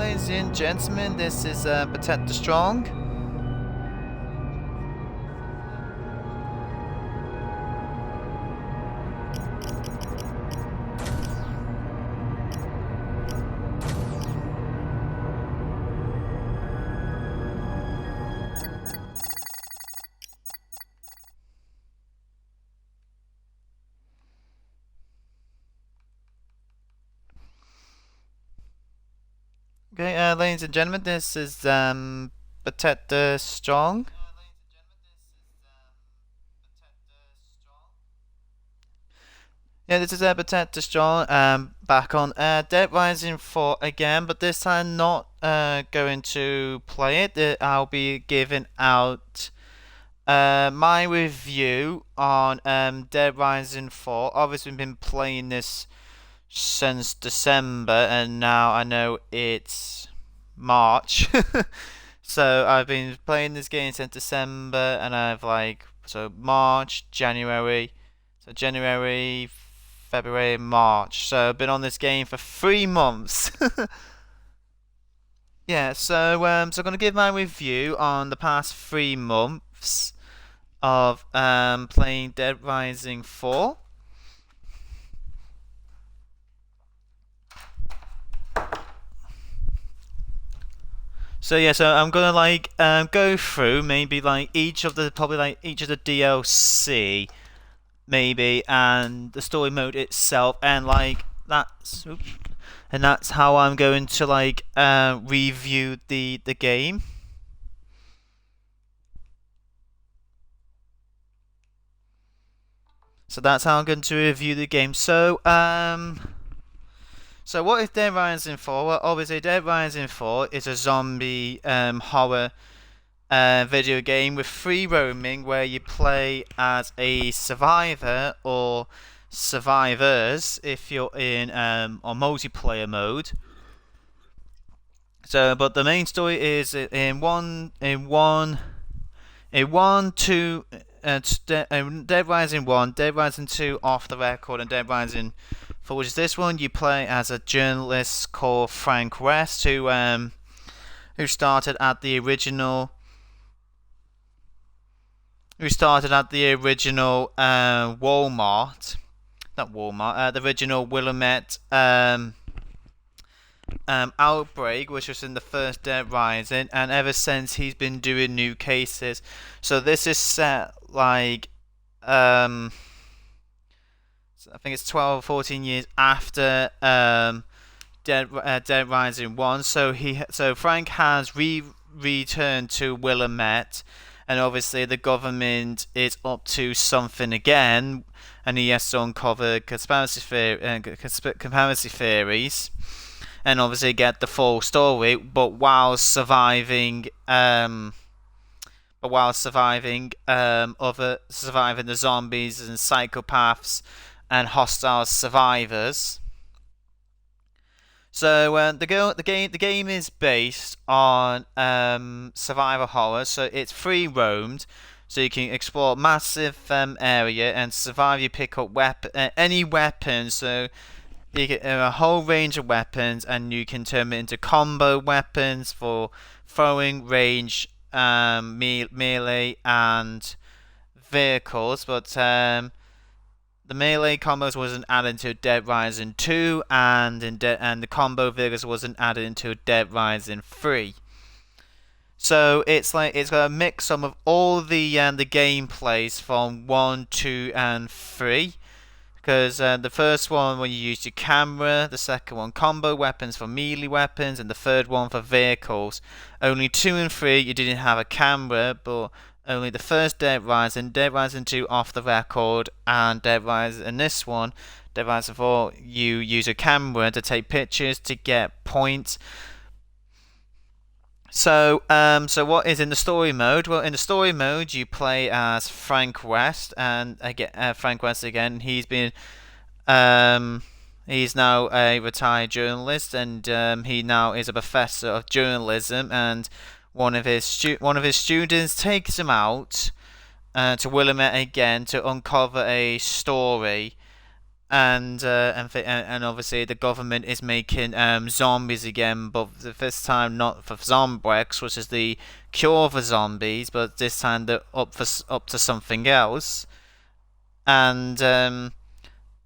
ladies and gentlemen, this is Protect the Strong. Okay, ladies and gentlemen, this is Protect the Strong. Yeah, this is Protect the Strong. Back on Dead Rising 4 again, but this time not going to play it. I'll be giving out my review on Dead Rising 4. Obviously, we've been playing this since December, and now I know it's March. So I've been playing this game since December, and I've March, January, so January, February, March. So I've been on this game for 3 months. Yeah, so I'm gonna give my review on the past 3 months of playing Dead Rising 4. So yeah, so I'm gonna go through maybe each of the DLC maybe, and the story mode itself, and that's how I'm going to review the game. So that's how I'm going to review the game. So what is Dead Rising 4? Well, obviously Dead Rising 4 is a zombie horror video game with free roaming, where you play as a survivor or survivors if you're in or multiplayer mode. So, but the main story is in Dead Rising 1, Dead Rising 2 off the record, and Dead Rising 4, which is this one. You play as a journalist called Frank West, who started at the original Walmart, not Walmart, the original Willamette Outbreak, which was in the first Dead Rising, and ever since he's been doing new cases. So this is set I think it's 12 or 14 years after Dead Rising 1. So Frank has returned to Willamette, and obviously the government is up to something again, and he has to uncover conspiracy theories, and obviously get the full story. But while surviving the zombies and psychopaths and hostile survivors. So the game is based on survival horror. So it's free roamed, so you can explore massive area and survive. You pick up any weapon, so you get a whole range of weapons, and you can turn them into combo weapons for throwing, range, melee, and vehicles. But the melee combos wasn't added into Dead Rising 2, and the combo vehicles wasn't added into Dead Rising 3. So it's got a mix of all the gameplays from 1, 2, and 3. Because the first one, when you use your camera, the second one combo weapons for melee weapons, and the third one for vehicles. Only 2 and 3 you didn't have a camera, but only the first Dead Rising 2 off the record, and Dead Rising this one, Dead Rising 4, you use a camera to take pictures to get points. So what is in the story mode? Well, in the story mode, you play as Frank West, and again, Frank West again. He's now a retired journalist, and he now is a professor of journalism. And one of his students takes him out to Willamette again to uncover a story and obviously the government is making zombies again, but this time not for Zombrex, which is the cure for zombies, but this time they're up to something else. And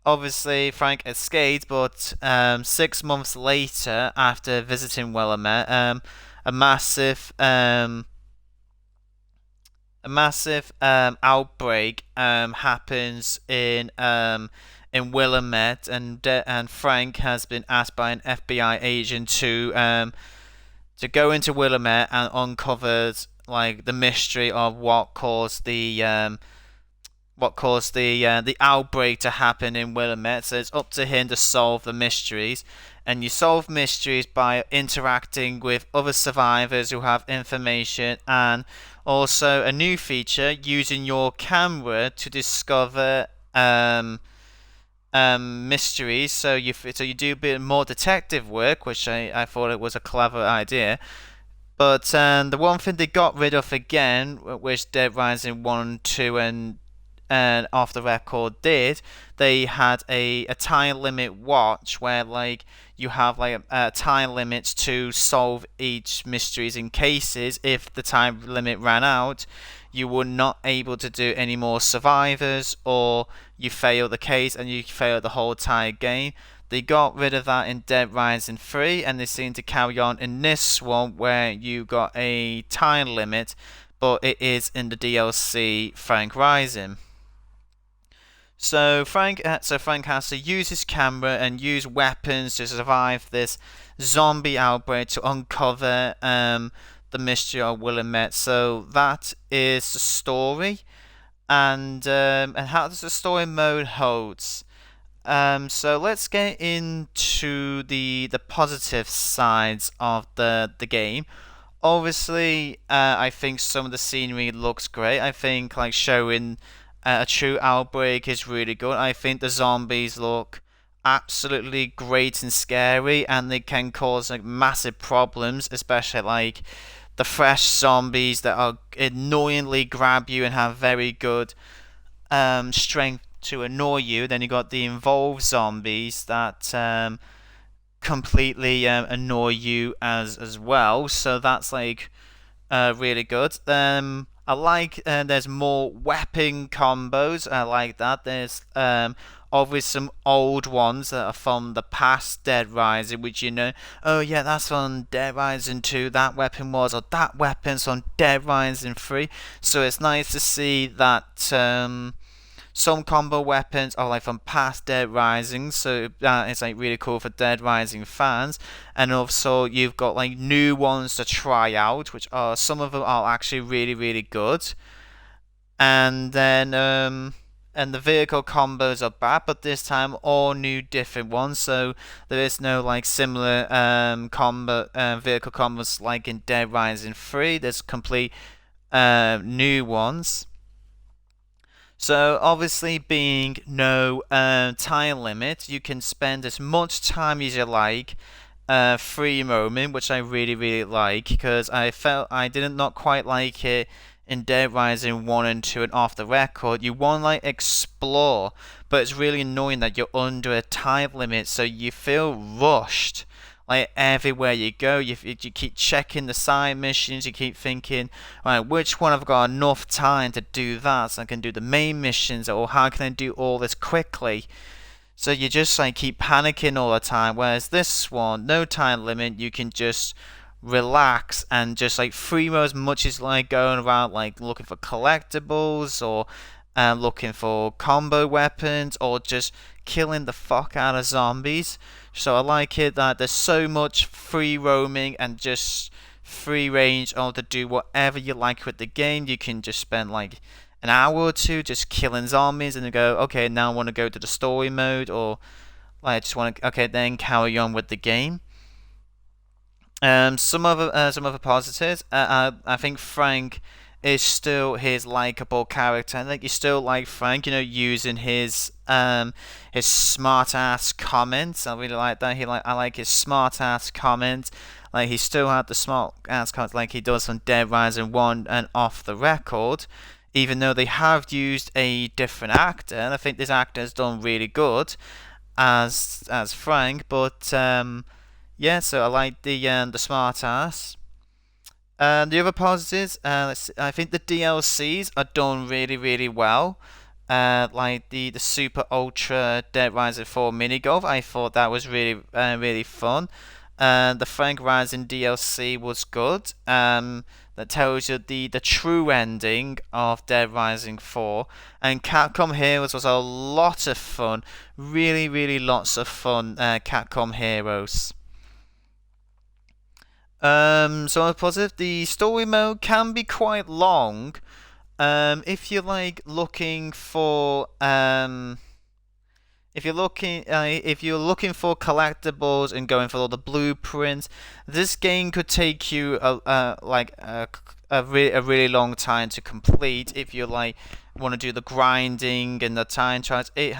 obviously Frank escaped, but 6 months later, after visiting Willamette, a massive outbreak happens in Willamette, and Frank has been asked by an FBI agent to go into Willamette and uncover like the mystery of what caused the outbreak to happen in Willamette. So it's up to him to solve the mysteries, and you solve mysteries by interacting with other survivors who have information, and also a new feature using your camera to discover mysteries. So you do a bit more detective work, which I thought it was a clever idea. But the one thing they got rid of again, which Dead Rising 1, 2, and Off the Record did, they had a time limit watch where like you have like a time limit to solve each mysteries in cases. If the time limit ran out, you were not able to do any more survivors, or you fail the case and you fail the whole entire game. They got rid of that in Dead Rising 3, and they seem to carry on in this one where you got a time limit, but it is in the DLC Frank Rising. So Frank has to use his camera and use weapons to survive this zombie outbreak to uncover the mystery of Willamette. So that is the story, and how does the story mode holds. So let's get into the positive sides of the game. Obviously, I think some of the scenery looks great. I think like showing a true outbreak is really good. I think the zombies look absolutely great and scary, and they can cause like massive problems, especially like the fresh zombies that are annoyingly grab you and have very good strength to annoy you. Then you got the involved zombies that completely annoy you as well. So that's like really good. I like there's more weapon combos. I like that. There's obviously some old ones that are from the past Dead Rising, which oh yeah, that's on Dead Rising 2. That weapon was, or that weapon's on Dead Rising 3. So it's nice to see that. Some combo weapons are like from past Dead Rising, so that is like really cool for Dead Rising fans. And also you've got like new ones to try out, which are some of them are actually really good. And then and the vehicle combos are back, but this time all new different ones. So there is no like similar vehicle combos like in Dead Rising 3. There's complete new ones. So obviously being no time limit, you can spend as much time as you like free roaming, which I really like, because I felt I didn't not quite like it in Dead Rising 1 and 2 and Off the Record. You want to like explore, but it's really annoying that you're under a time limit, so you feel rushed. Like everywhere you go, you keep checking the side missions. You keep thinking, right, which one I've got enough time to do that, so I can do the main missions, or how can I do all this quickly? So you just like keep panicking all the time. Whereas this one, no time limit, you can just relax and just like free roam as much as like going around like looking for collectibles, or looking for combo weapons, or just killing the fuck out of zombies. So I like it that there's so much free roaming and just free range or to do whatever you like with the game. You can just spend like an hour or two just killing zombies, and you go, okay, now I want to go to the story mode, or like I just want to, okay, then carry on with the game. Some other positives. I think Frank is still his likable character. I think you still like Frank, using his smart ass comments. I really like that. I like his smart ass comments. Like he still had the smart ass comments like he does on Dead Rising 1 and Off the Record. even though they have used a different actor, and I think this actor has done really good as Frank. But yeah, so I like the smart ass. And the other positives, I think the DLCs are done really, really well. Like the Super Ultra Dead Rising 4 mini golf, I thought that was really, really fun. The Frank Rising DLC was good. That tells you the true ending of Dead Rising 4. And Capcom Heroes was a lot of fun. Really, really lots of fun. Capcom Heroes. So on a positive, the story mode can be quite long. If you're like looking for if you're looking for collectibles and going for all the blueprints, this game could take you a really long time to complete. If you like want to do the grinding and the time trials, it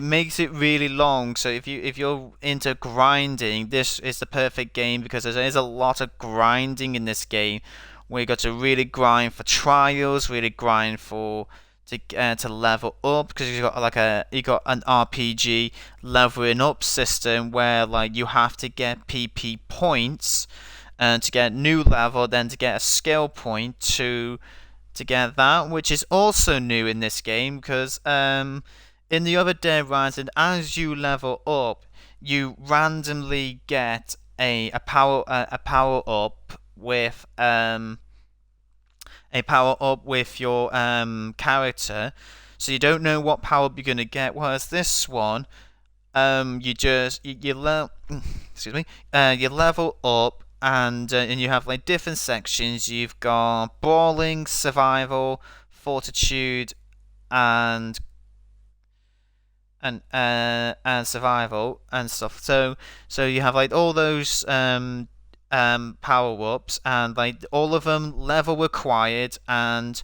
makes it really long. So if you're into grinding, this is the perfect game because there is a lot of grinding in this game. Where you got to really grind for trials, really grind for to level up because you got an RPG leveling up system where like you have to get PP points and to get a new level, then to get a skill point to get that, which is also new in this game because in the other Dead Rising, as you level up, you randomly get a power up with your character, so you don't know what power up you're gonna get. Whereas this one, excuse me, you level up and you have like different sections. You've got brawling, survival, fortitude, and survival and stuff. So you have like all those power ups and like all of them level required and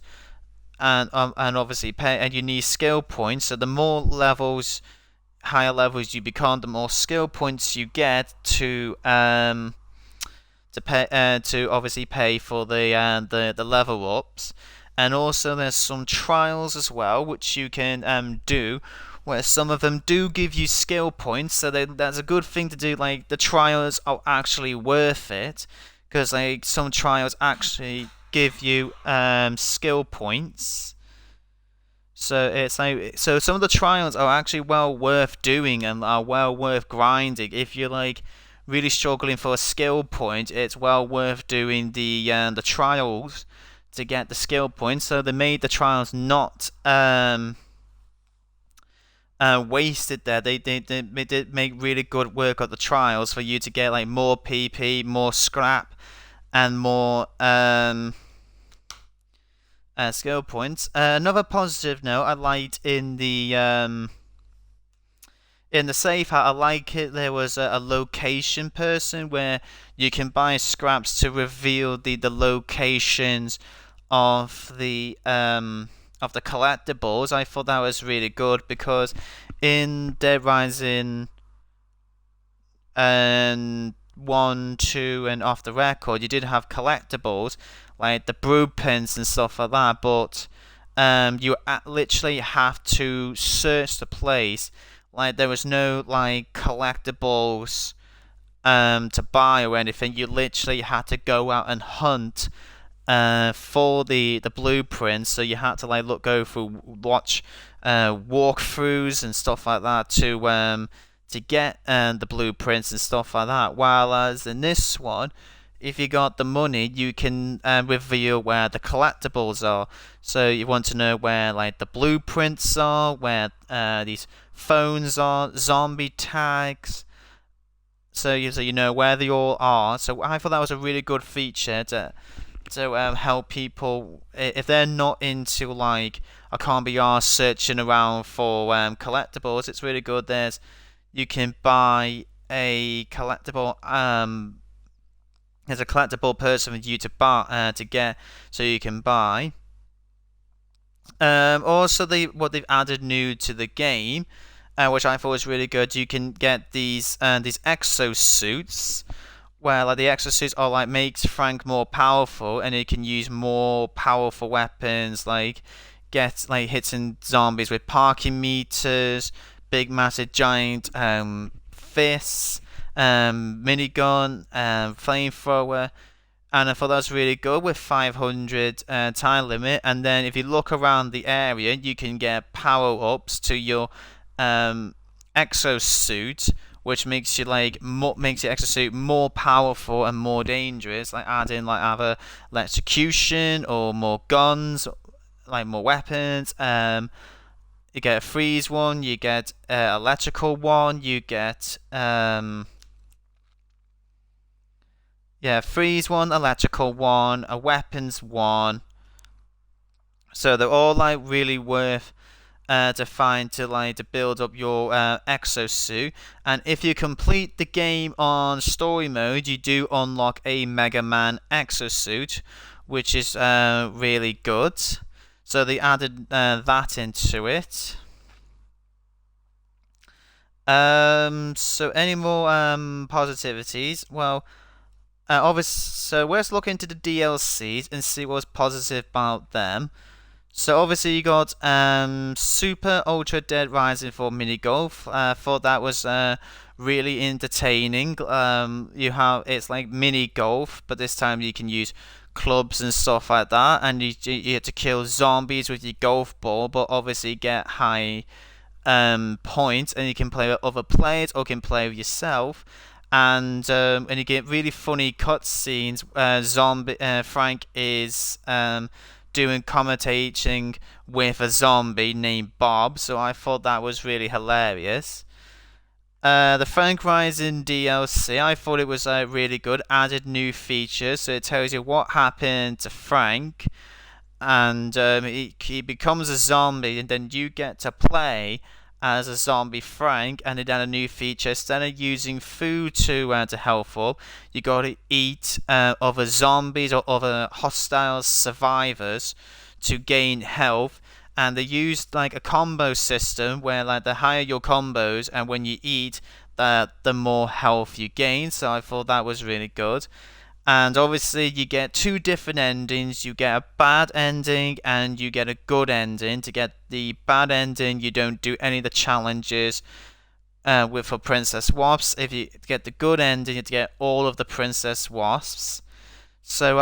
obviously pay, and you need skill points. So the more levels, higher levels you become, the more skill points you get to pay to obviously pay for the level ups. And also there's some trials as well which you can do, where some of them do give you skill points, so that's a good thing to do. Like the trials are actually worth it because like some trials actually give you skill points. So it's like some of the trials are actually well worth doing and are well worth grinding. If you're like really struggling for a skill point, it's well worth doing the trials to get the skill points. So they made the trials not wasted there. They did make really good work of the trials for you to get like more PP, more scrap, and more skill points. Another positive note I liked in the safe house, I like it. There was a location person where you can buy scraps to reveal the locations of the collectibles. I thought that was really good because in Dead Rising and 1, 2, and Off the Record, you did have collectibles like the blueprints and stuff like that, but you literally have to search the place. Like there was no like collectibles to buy or anything. You literally had to go out and hunt for the blueprints. So you had to like watch walkthroughs and stuff like that to get the blueprints and stuff like that. Whereas in this one, if you got the money, you can reveal where the collectibles are. So you want to know where like the blueprints are, where these phones are, zombie tags. So you know where they all are. So I thought that was a really good feature to help people if they're not into like I can't be arsed searching around for collectibles. It's really good. You can buy a collectible there's a collectible person for you to buy to get, so you can buy. Also, what they've added new to the game, which I thought was really good. You can get these exosuits, where like the exosuits are like makes Frank more powerful, and he can use more powerful weapons, like get like hitting zombies with parking meters, big massive giant fists, minigun, flamethrower. And I thought that was really good with 500 time limit. And then if you look around the area, you can get power ups to your um, exosuit, which makes you like makes your exosuit more powerful and more dangerous. Like adding like either electrocution or more guns, like more weapons. You get a freeze one, you get electrical one, you get yeah, freeze one, electrical one, a weapons one. So they're all like really worth to find to like to build up your exosuit. And if you complete the game on story mode, you do unlock a Mega Man exosuit, which is really good. So they added that into it. So any more positivities? Well, obviously, so let's look into the DLCs and see what's positive about them. So obviously you got Super Ultra Dead Rising for mini golf. Thought that was really entertaining. You have it's like mini golf, but this time you can use clubs and stuff like that, and you have to kill zombies with your golf ball, but obviously get high points, and you can play with other players or can play with yourself. And you get really funny cutscenes. Zombie Frank is doing commentating with a zombie named Bob, so I thought that was really hilarious. The Frank Rising DLC, I thought it was really good. Added new features, so it tells you what happened to Frank, and he becomes a zombie, and then you get to play as a zombie Frank. And then a new feature: instead of using food to health up, you got to eat other zombies or other hostile survivors to gain health. And they used like a combo system where like the higher your combos, and when you eat, the more health you gain. So I thought that was really good. And obviously, you get two different endings. You get a bad ending and you get a good ending. To get the bad ending, you don't do any of the challenges with for Princess Wasps. If you get the good ending, you get all of the Princess Wasps. So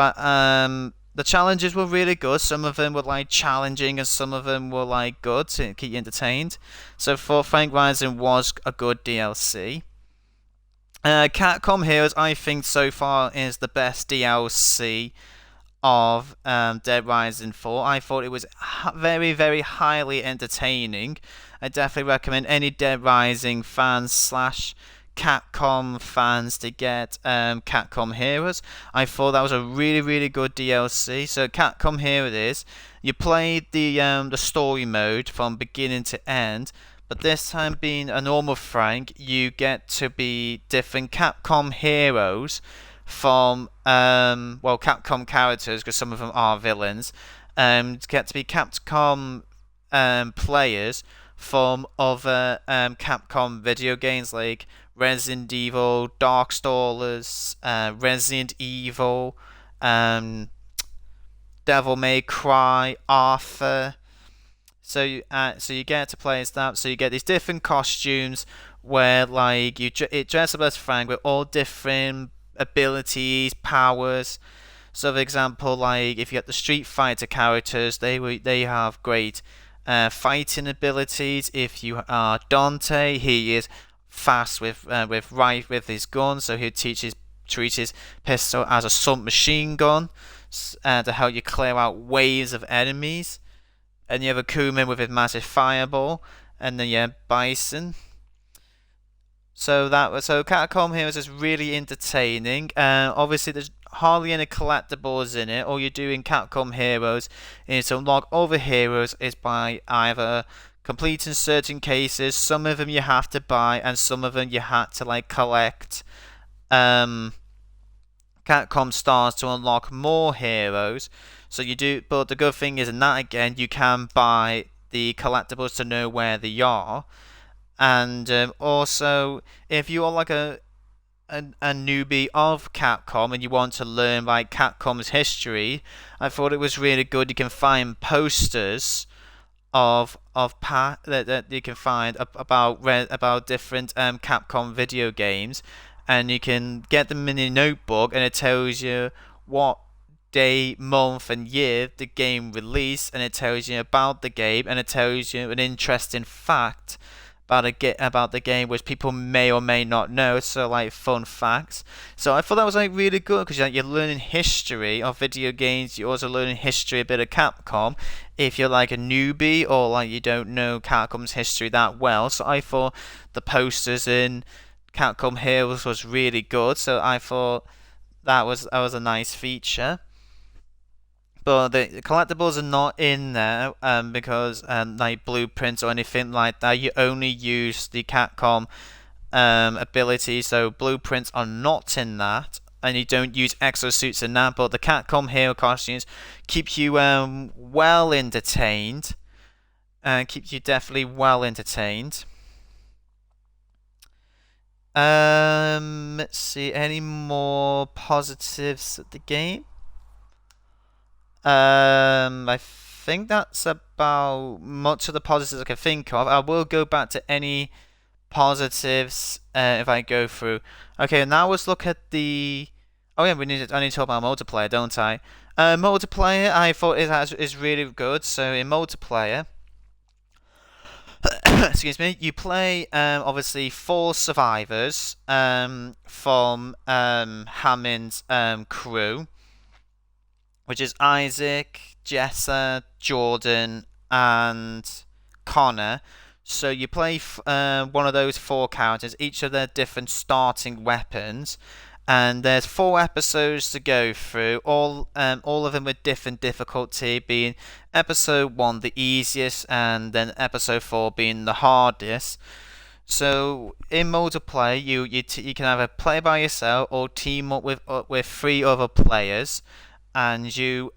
the challenges were really good. Some of them were like challenging, and some of them were like good to keep you entertained. So for Frank Rising was a good DLC. Capcom Heroes, I think so far is the best DLC of Dead Rising 4. I thought it was very, very highly entertaining. I definitely recommend any Dead Rising fans slash Capcom fans to get Capcom Heroes. I thought that was a really, really good DLC. So Capcom Here it is. You played the story mode from beginning to end. But this time, being a normal Frank, you get to be different Capcom heroes from Capcom characters, because some of them are villains. Get to be Capcom players from other Capcom video games like Resident Evil, Darkstalkers, Resident Evil, Devil May Cry, Arthur. So you get to play as that. So you get these different costumes where like it dress up as Frank with all different abilities, powers. So for example, like if you get the Street Fighter characters, they have great fighting abilities. If you are Dante, he is fast with his gun, so he treats his pistol as a submachine gun to help you clear out waves of enemies. And you have a Kuman with his massive fireball, and then you have Bison. So Capcom here is just really entertaining. Obviously, there's hardly any collectibles in it. All you do in Capcom Heroes is to unlock other heroes is by either completing certain cases. Some of them you have to buy, and some of them you had to like collect Capcom stars to unlock more heroes. So you do, but the good thing is in that again, you can buy the collectibles to know where they are. And also, if you are like a newbie of Capcom and you want to learn like Capcom's history, I thought it was really good. You can find posters that you can find about different Capcom video games, and you can get them in your notebook, and it tells you what day, month, and year the game released, and it tells you about the game, and it tells you an interesting fact about the game which people may or may not know. So like fun facts. So I thought that was like really good because you're learning history of video games. You're also learning history a bit of Capcom. If you're like a newbie or like you don't know Capcom's history that well, so I thought the posters in Capcom Heroes was really good. So I thought that was a nice feature. But the collectibles are not in there because like blueprints or anything like that. You only use the Capcom ability, so blueprints are not in that, and you don't use exosuits in that. But the Capcom hero costumes keep you well entertained, and keep you definitely well entertained. Let's see, any more positives of the game? I think that's about much of the positives I can think of. I will go back to any positives if I go through. Okay, now let's look at the. Oh yeah, I need to talk about multiplayer, don't I? Multiplayer, I thought is really good. So in multiplayer, excuse me, you play obviously 4 survivors from Hammond's crew, which is Isaac, Jessa, Jordan, and Connor. So you play one of those 4 characters, each of their different starting weapons, and there's 4 episodes to go through. All of them with different difficulty, being episode 1 the easiest, and then episode 4 being the hardest. So in multiplayer, you can either play by yourself or team up with 3 other players, and you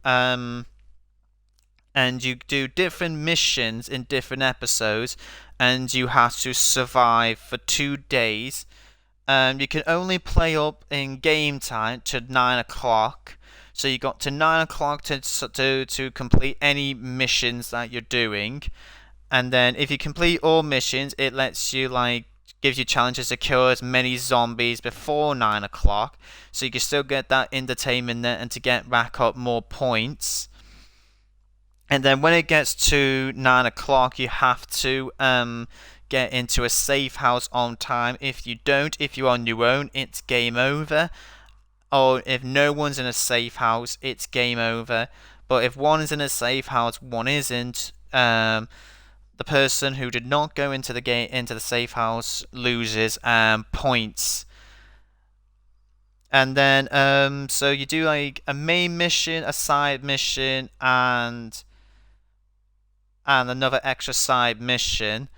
do different missions in different episodes, and you have to survive for 2 days. You can only play up in game time to 9 o'clock. So you got to 9 o'clock to complete any missions that you're doing, and then if you complete all missions, it lets you like gives you challenges to kill as many zombies before 9 o'clock, so you can still get that entertainment there and to get rack up more points. And then when it gets to 9 o'clock, you have to get into a safe house on time. If you don't, if you're on your own, it's game over. Or if no one's in a safe house, it's game over. But if one is in a safe house, one isn't. The person who did not go into the safe house loses points. And then so you do like a main mission, a side mission, and another extra side mission.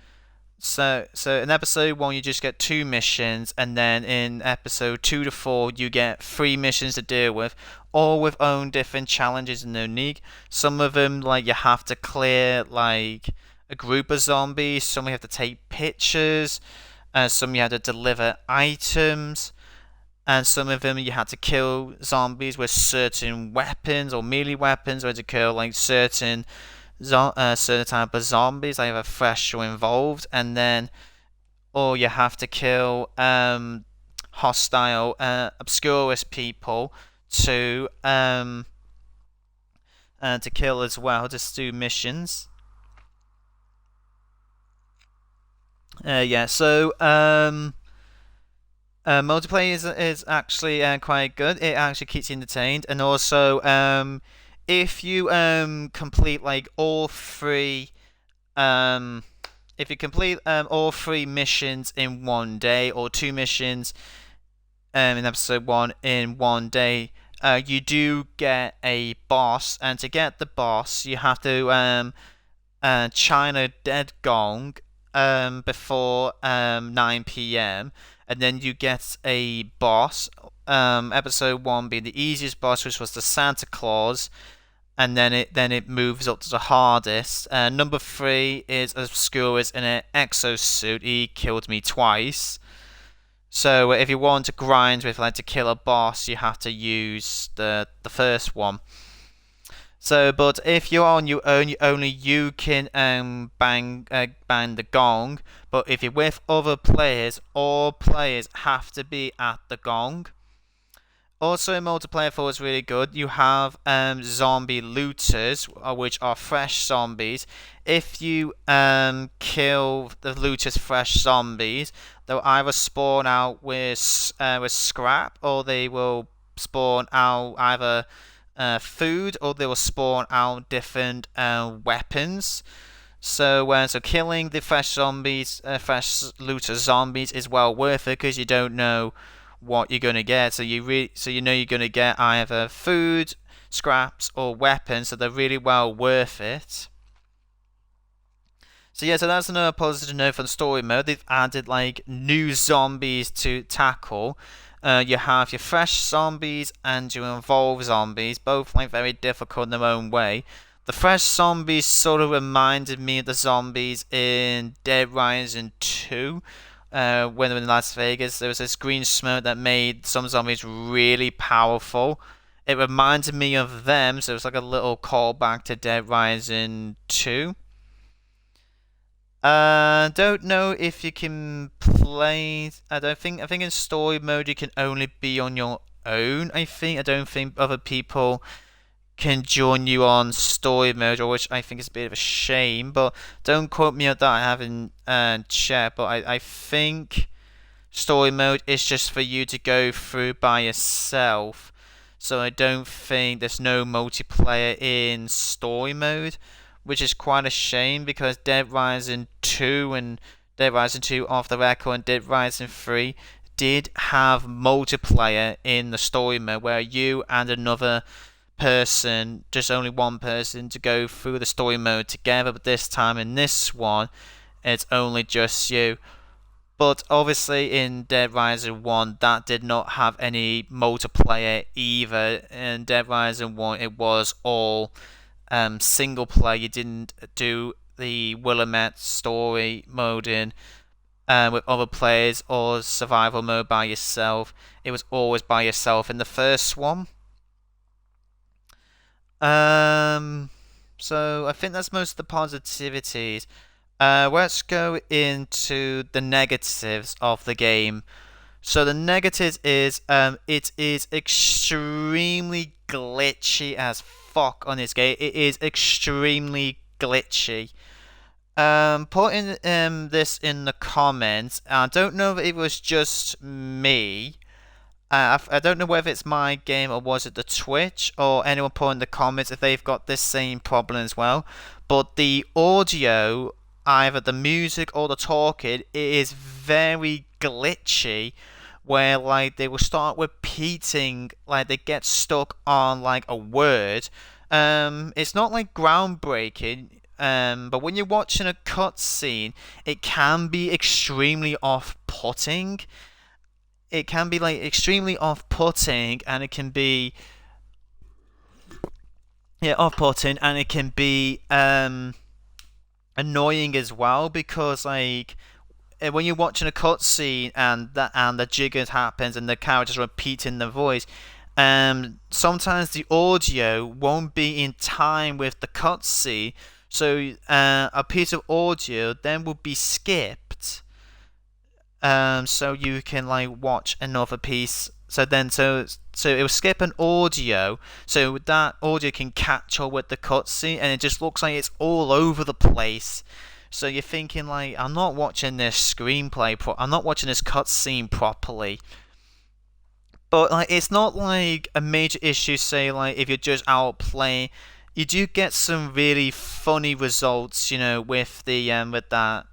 So in episode 1 you just get 2 missions, and then in episode 2 to 4 you get 3 missions to deal with, all with own different challenges and unique. Some of them like you have to clear like a group of zombies, some you have to take pictures, some you have to deliver items, and some of them you had to kill zombies with certain weapons or melee weapons, or to kill like certain type of zombies, either fresh or involved, and then or you have to kill hostile obscurus people to kill as well, just do missions. Yeah, so multiplayer is actually quite good. It actually keeps you entertained, and also if you complete like all 3 if you complete all 3 missions in one day, or 2 missions in episode 1 in one day, you do get a boss, and to get the boss you have to chime a dead gong before 9 p.m. and then you get a boss. Episode 1 being the easiest boss, which was the Santa Claus, and then it moves up to the hardest. Number 3 is Obscurus in an exosuit. He killed me twice. So if you want to grind with like to kill a boss, you have to use the first one. So, but if you're on your own, only you can bang the gong. But if you're with other players, all players have to be at the gong. Also, in multiplayer 4 is really good. You have zombie looters, which are fresh zombies. If you kill the looters fresh zombies, they'll either spawn out with scrap, or they will spawn out either food, or they will spawn out different weapons. So killing the fresh zombies, fresh looter zombies is well worth it because you don't know what you're gonna get. So you know you're gonna get either food, scraps, or weapons. So they're really well worth it. So yeah, so that's another positive note for the story mode. They've added like new zombies to tackle. You have your fresh zombies and your evolved zombies, both like very difficult in their own way. The fresh zombies sort of reminded me of the zombies in Dead Rising 2. When they were in Las Vegas, there was this green smoke that made some zombies really powerful. It reminded me of them, so it was like a little callback to Dead Rising 2. Don't know if you can play. I think in story mode you can only be on your own. I don't think other people can join you on story mode, or which I think is a bit of a shame. But don't quote me on that. I haven't checked, but I think story mode is just for you to go through by yourself. So I don't think there's no multiplayer in story mode, which is quite a shame because Dead Rising 2 and Dead Rising 2 Off the Record and Dead Rising 3 did have multiplayer in the story mode where you and another person, just only one person, to go through the story mode together. But this time in this one, it's only just you. But obviously in Dead Rising 1 that did not have any multiplayer either. In Dead Rising 1 it was all single player. You didn't do the Willamette story mode in with other players or survival mode by yourself. It was always by yourself in the first one. So I think that's most of the positivities. Let's go into the negatives of the game. So the negatives is it is extremely glitchy as fuck on this game. It is extremely glitchy. Putting this in the comments. I don't know if it was just me. I don't know whether it's my game or was it the Twitch or anyone put in the comments if they've got this same problem as well. But the audio, either the music or the talking, it is very glitchy. Where like they will start repeating, like they get stuck on like a word. It's not like groundbreaking. But when you're watching a cutscene, it can be extremely off-putting. It can be like extremely off-putting, and it can be off-putting, and it can be annoying as well because like when you're watching a cutscene and the jigger happens and the character's repeating the voice, sometimes the audio won't be in time with the cutscene, so a piece of audio then will be skipped. So you can like watch another piece. So it will skip an audio, so that audio can catch up with the cutscene, and it just looks like it's all over the place. So you're thinking like, I'm not watching this I'm not watching this cutscene properly. But like, it's not like a major issue. Say like if you're just out playing, you do get some really funny results, with that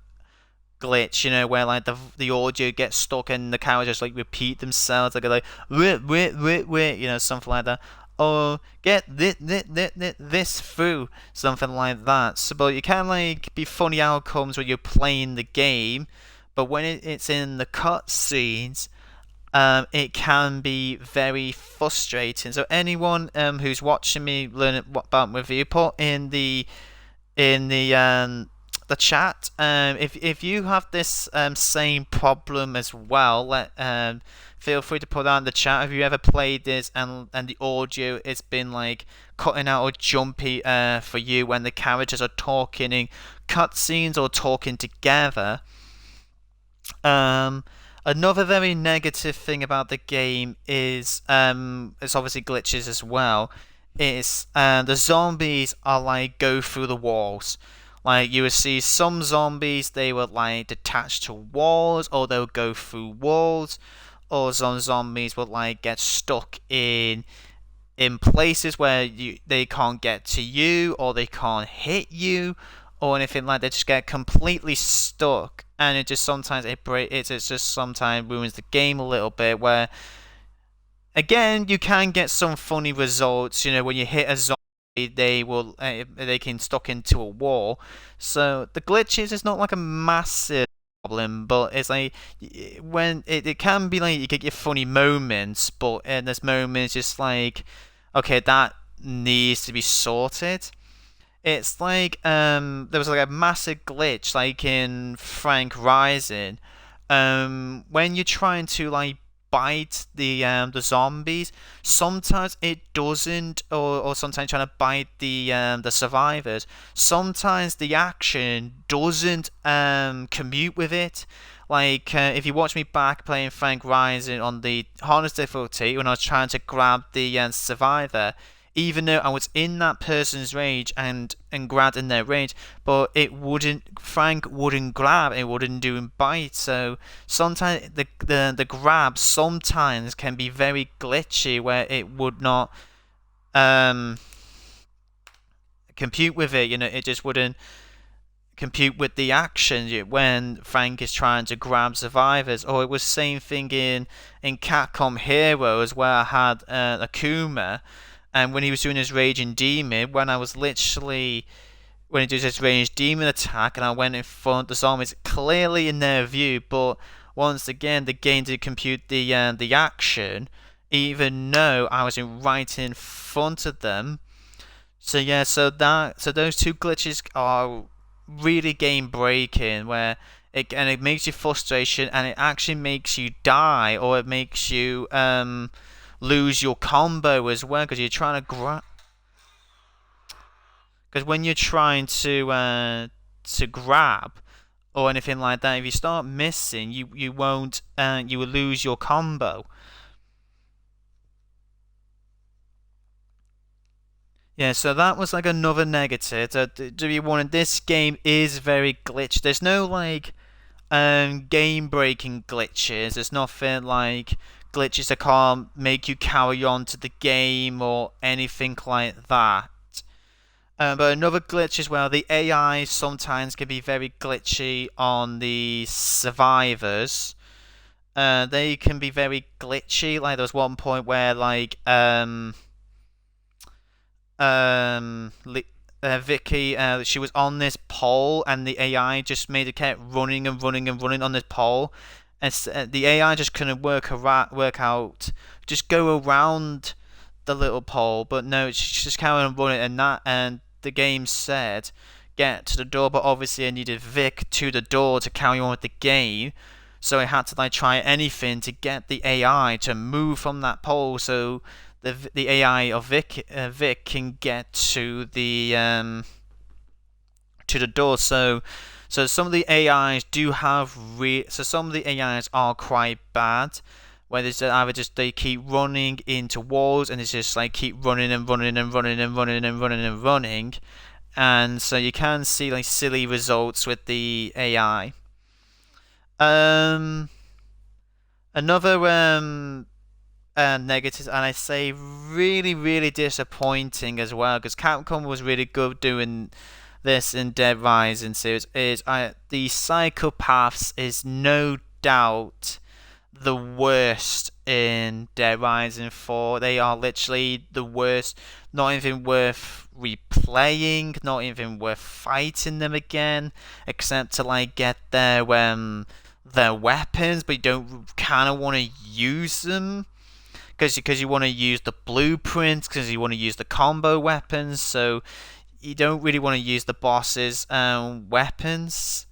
glitch, where like the audio gets stuck and the characters like repeat themselves, like wait, something like that. Or get this through, something like that. So, but you can like be funny outcomes when you're playing the game, but when it's in the cutscenes, it can be very frustrating. So anyone who's watching me learn about my review, put in the the chat. If you have this same problem as well, feel free to put that in the chat. Have you ever played this and the audio it's been like cutting out or jumpy for you when the characters are talking in cutscenes or talking together? Another very negative thing about the game is it's obviously glitches as well. Is the zombies are like go through the walls. Like you would see some zombies, they would like detach to walls, or they'll go through walls, or some zombies would like get stuck in places where they can't get to you, or they can't hit you, or anything like that. They just get completely stuck, and it just sometimes it just sometimes ruins the game a little bit. Where again, you can get some funny results. You know, when you hit a zombie, they can stuck into a wall. So the glitches is not like a massive problem, but it's like when it can be like you get your funny moments, but in this moment it's just like, okay, that needs to be sorted. It's like there was like a massive glitch like in Frank Rising. When you're trying to like bite the zombies, sometimes it doesn't, or sometimes trying to bite the survivors. Sometimes the action doesn't commute with it. Like if you watch me back playing Frank Rising on the hardest difficulty when I was trying to grab the survivor, even though I was in that person's range and grabbed in their range, but Frank wouldn't grab, it wouldn't do him bite. So sometimes the grab sometimes can be very glitchy, where it would not compute with it. You know, it just wouldn't compute with the action when Frank is trying to grab survivors. Or it was same thing in Capcom Heroes, where I had Akuma. And when he was doing his Raging Demon, when he does his Raging Demon attack, and I went in front of the zombies, clearly in their view, but once again, the game did compute the action, even though I was right in front of them. So yeah, so those two glitches are really game breaking, where it makes you frustration, and it actually makes you die, or it makes you lose your combo as well, because you're trying to grab. Because when you're trying to grab or anything like that, if you start missing, you won't you will lose your combo. Yeah, so that was like another negative. W1, this game is very glitched. There's no like game breaking glitches. There's nothing like glitches that can't make you carry on to the game or anything like that. But another glitch as well, the AI sometimes can be very glitchy on the survivors. They can be very glitchy. Like there was one point where like Vicky, she was on this pole, and the AI just made her kept running and running and running on this pole, and the AI just couldn't work out, just go around the little pole. But no, she just carried on running, and the game said get to the door, but obviously I needed Vic to the door to carry on with the game. So I had to like try anything to get the AI to move from that pole, so the AI of Vic can get to the door. So some of the AIs do have so some of the AIs are quite bad, where it's either just they keep running into walls, and it's just like keep running and running and running and running and running and running, and so you can see like silly results with the AI. Another negatives, and I say really, really disappointing as well, because Capcom was really good doing this in Dead Rising series, is the Psychopaths is no doubt the worst in Dead Rising 4. They are literally the worst. Not even worth replaying, not even worth fighting them again, except to like get their weapons, but you don't kind of want to use them because you want to use the blueprints, because you want to use the combo weapons. So you don't really want to use the boss's weapons.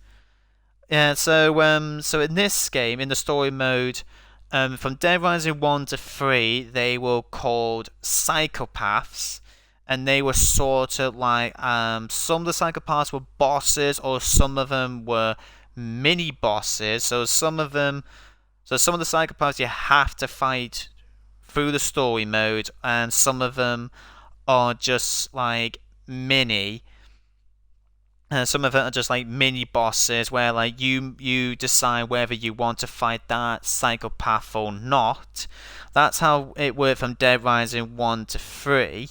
Yeah, so in this game, in the story mode, from Dead Rising 1 to 3, they were called psychopaths, and they were sort of like some of the psychopaths were bosses, or some of them were mini bosses. Some of the psychopaths you have to fight through the story mode, and some of them are just like mini. Some of it are just like mini bosses where like you decide whether you want to fight that psychopath or not. That's how it worked from Dead Rising 1 to 3.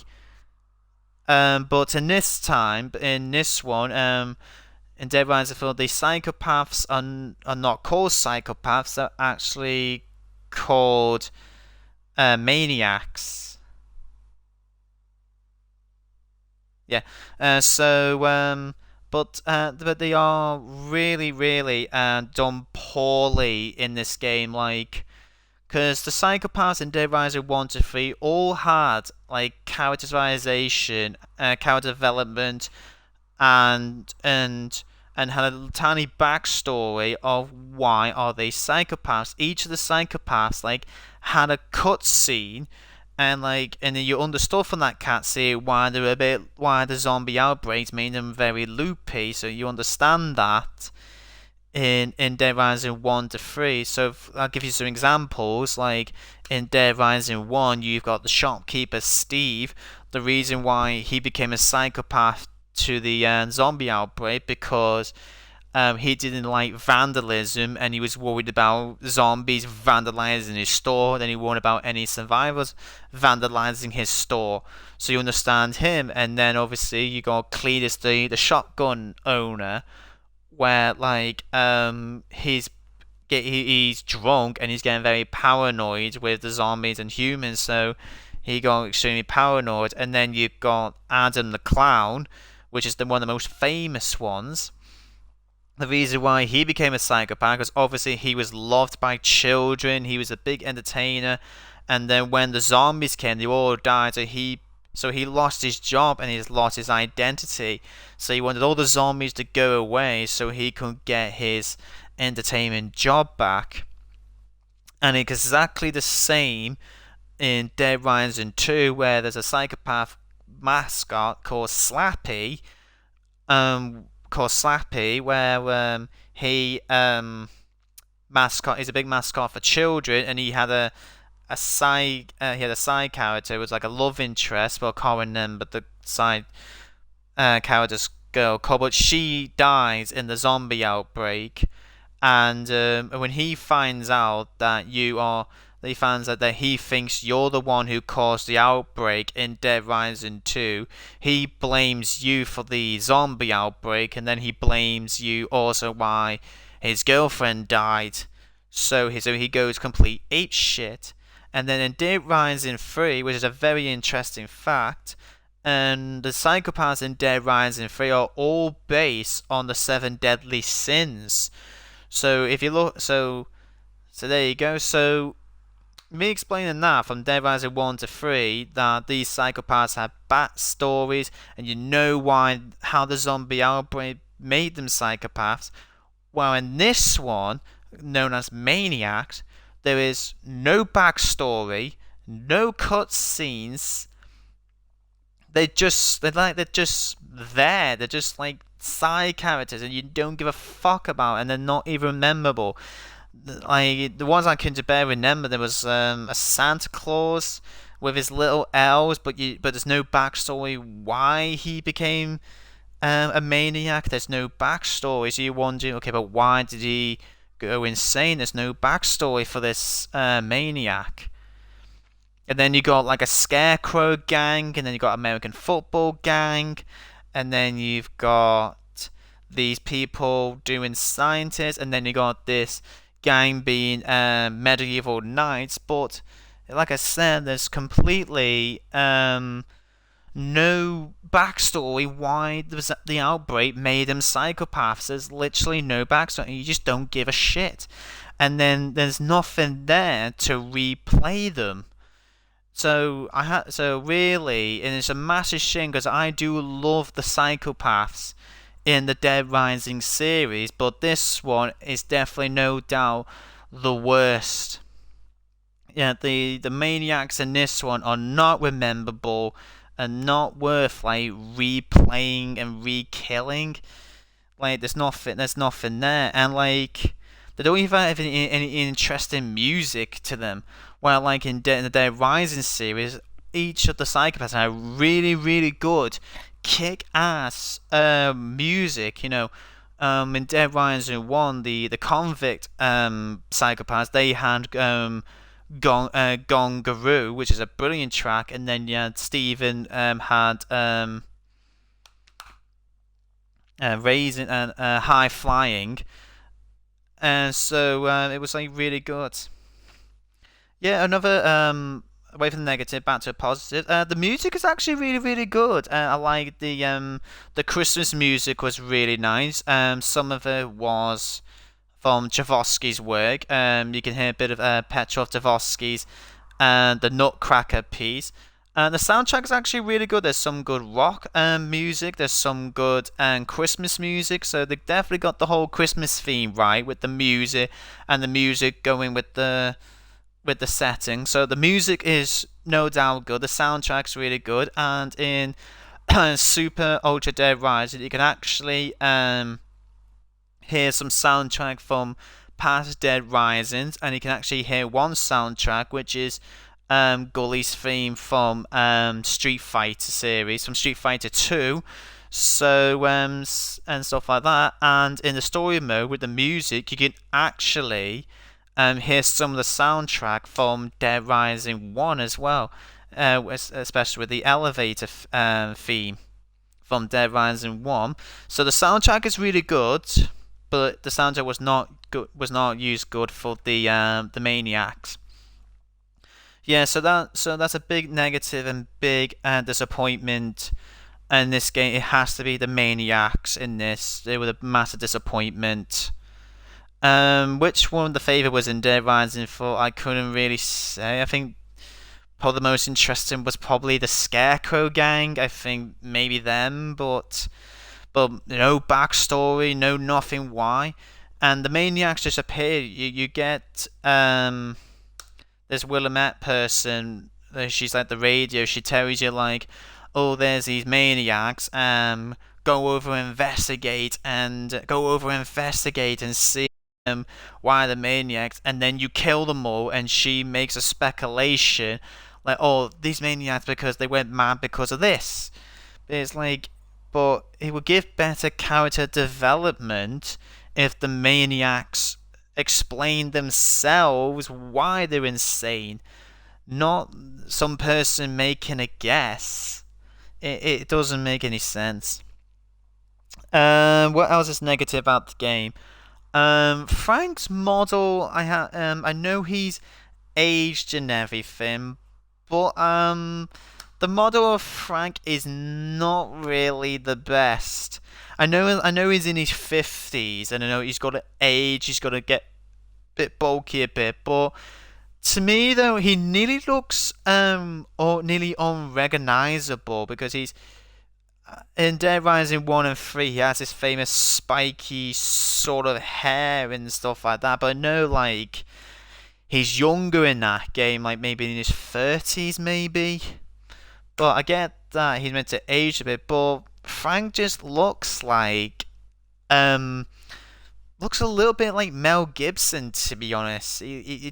But in this one, in Dead Rising 4, the psychopaths are not called psychopaths. They're actually called maniacs. Yeah. But they are really, really done poorly in this game. Like, because the psychopaths in Dead Rising 1 to 3 all had like characterization, character development, and had a tiny backstory of why are they psychopaths. Each of the psychopaths like had a cutscene, and then you understood from that cutscene why the zombie outbreaks made them very loopy. So you understand that in Dead Rising 1 to 3. So I'll give you some examples. Like in Dead Rising 1, you've got the shopkeeper Steve. The reason why he became a psychopath to the zombie outbreak because he didn't like vandalism, and he was worried about zombies vandalizing his store. Then he warned about any survivors vandalizing his store. So you understand him. And then obviously you got Cletus, the shotgun owner, where like he's drunk and he's getting very paranoid with the zombies and humans. So he got extremely paranoid. And then you've got Adam the Clown, which is one of the most famous ones. The reason why he became a psychopath was obviously he was loved by children. He was a big entertainer, and then when the zombies came, they all died. So he lost his job and he lost his identity. So he wanted all the zombies to go away so he could get his entertainment job back. And it's exactly the same in Dead Rising 2, where there's a psychopath mascot called Slappy. Where he mascot is a big mascot for children, and he had a side character. It was like a love interest. Well, I can't remember the side character's girl called, but she dies in the zombie outbreak. And when he finds out that he thinks you're the one who caused the outbreak in Dead Rising 2. He blames you for the zombie outbreak, and then he blames you also why his girlfriend died. So he goes complete ape shit. And then in Dead Rising 3, which is a very interesting fact, and the psychopaths in Dead Rising 3 are all based on the 7 deadly sins. So if you look, so there you go. So me explaining that from Dead Rising 1 to 3, that these psychopaths have backstories, and you know how the zombie outbreak made them psychopaths. While in this one, known as Maniacs, there is no backstory, no cutscenes. They're just there. They're just like side characters, and you don't give a fuck about, and they're not even memorable. The ones I can barely remember, there was a Santa Claus with his little elves, but there's no backstory why he became a maniac. There's no backstory, so you're wondering, okay, but why did he go insane? There's no backstory for this maniac. And then you got like a Scarecrow gang, and then you got American Football gang, and then you've got these people doing scientists, and then you got this gang being medieval knights. But like I said, there's completely no backstory why the outbreak made them psychopaths. There's literally no backstory. You just don't give a shit. And then there's nothing there to replay them. so really, and it's a massive shame because I do love the psychopaths in the Dead Rising series, but this one is definitely no doubt the worst. Yeah, the maniacs in this one are not rememberable and not worth like replaying and re-killing. Like there's nothing there, and like they don't even have any interesting music to them. While like in the Dead Rising series, each of the psychopaths have really good kick-ass music. In Dead Rising 1, the convict psychopaths, they had Gongaroo, which is a brilliant track, and then yeah, Steven had Raising and High Flying, and so it was like really good. Yeah, another away from the negative, back to a positive. The music is actually really good. I like the Christmas music was really nice. Some of it was from Javosky's work. You can hear a bit of Petrov Javosky's and the Nutcracker piece. The soundtrack is actually really good. There's some good rock music. There's some good Christmas music. So they definitely got the whole Christmas theme right with the music and the music going with the setting. So the music is no doubt good. The soundtrack's really good. And in Super Ultra Dead Rising, you can actually hear some soundtrack from past Dead Risings, and you can actually hear one soundtrack which is Gully's theme from Street Fighter series, from Street Fighter 2. So and stuff like that. And in the story mode with the music, you can actually hear some of the soundtrack from Dead Rising 1 as well, especially with the elevator theme from Dead Rising 1. So the soundtrack is really good, but the soundtrack was not used good for the Maniacs. Yeah, so that's a big negative and big disappointment in this game. It has to be the Maniacs in this. They were a massive disappointment. Which one of the favorite was in Dead Rising 4? I couldn't really say. I think probably the most interesting was probably the Scarecrow gang. I think maybe them, but no backstory, no nothing why. And the Maniacs just appear. You get this Willamette person. She's like the radio. She tells you like, oh, there's these maniacs. Go over investigate and see why the maniacs, and then you kill them all. And she makes a speculation like, oh, these maniacs because they went mad because of this. It's like, but it would give better character development if the maniacs explain themselves why they're insane, not some person making a guess. It doesn't make any sense. What else is negative about the game? Frank's model, I know he's aged and everything, but the model of Frank is not really the best. I know he's in his 50s, and I know he's got to age, he's got to get a bit bulky a bit, but to me though, he nearly looks or nearly unrecognizable because he's in Dead Rising 1 and 3, he has this famous spiky sort of hair and stuff like that. But I know, like, he's younger in that game, like maybe in his 30s, maybe. But I get that he's meant to age a bit, but Frank just looks a little bit like Mel Gibson, to be honest. He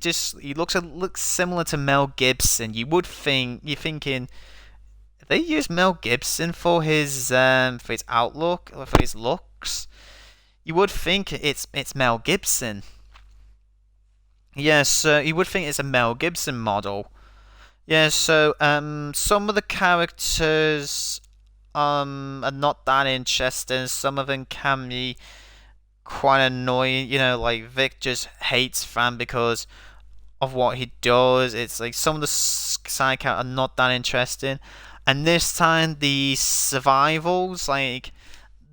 looks similar to Mel Gibson. You're thinking they use Mel Gibson for his outlook or for his looks. You would think it's Mel Gibson. Yes, you would think it's a Mel Gibson model. Yeah, so some of the characters are not that interesting. Some of them can be quite annoying. Like Vic just hates Fran because of what he does. It's like some of the side characters are not that interesting. And this time the survivals, like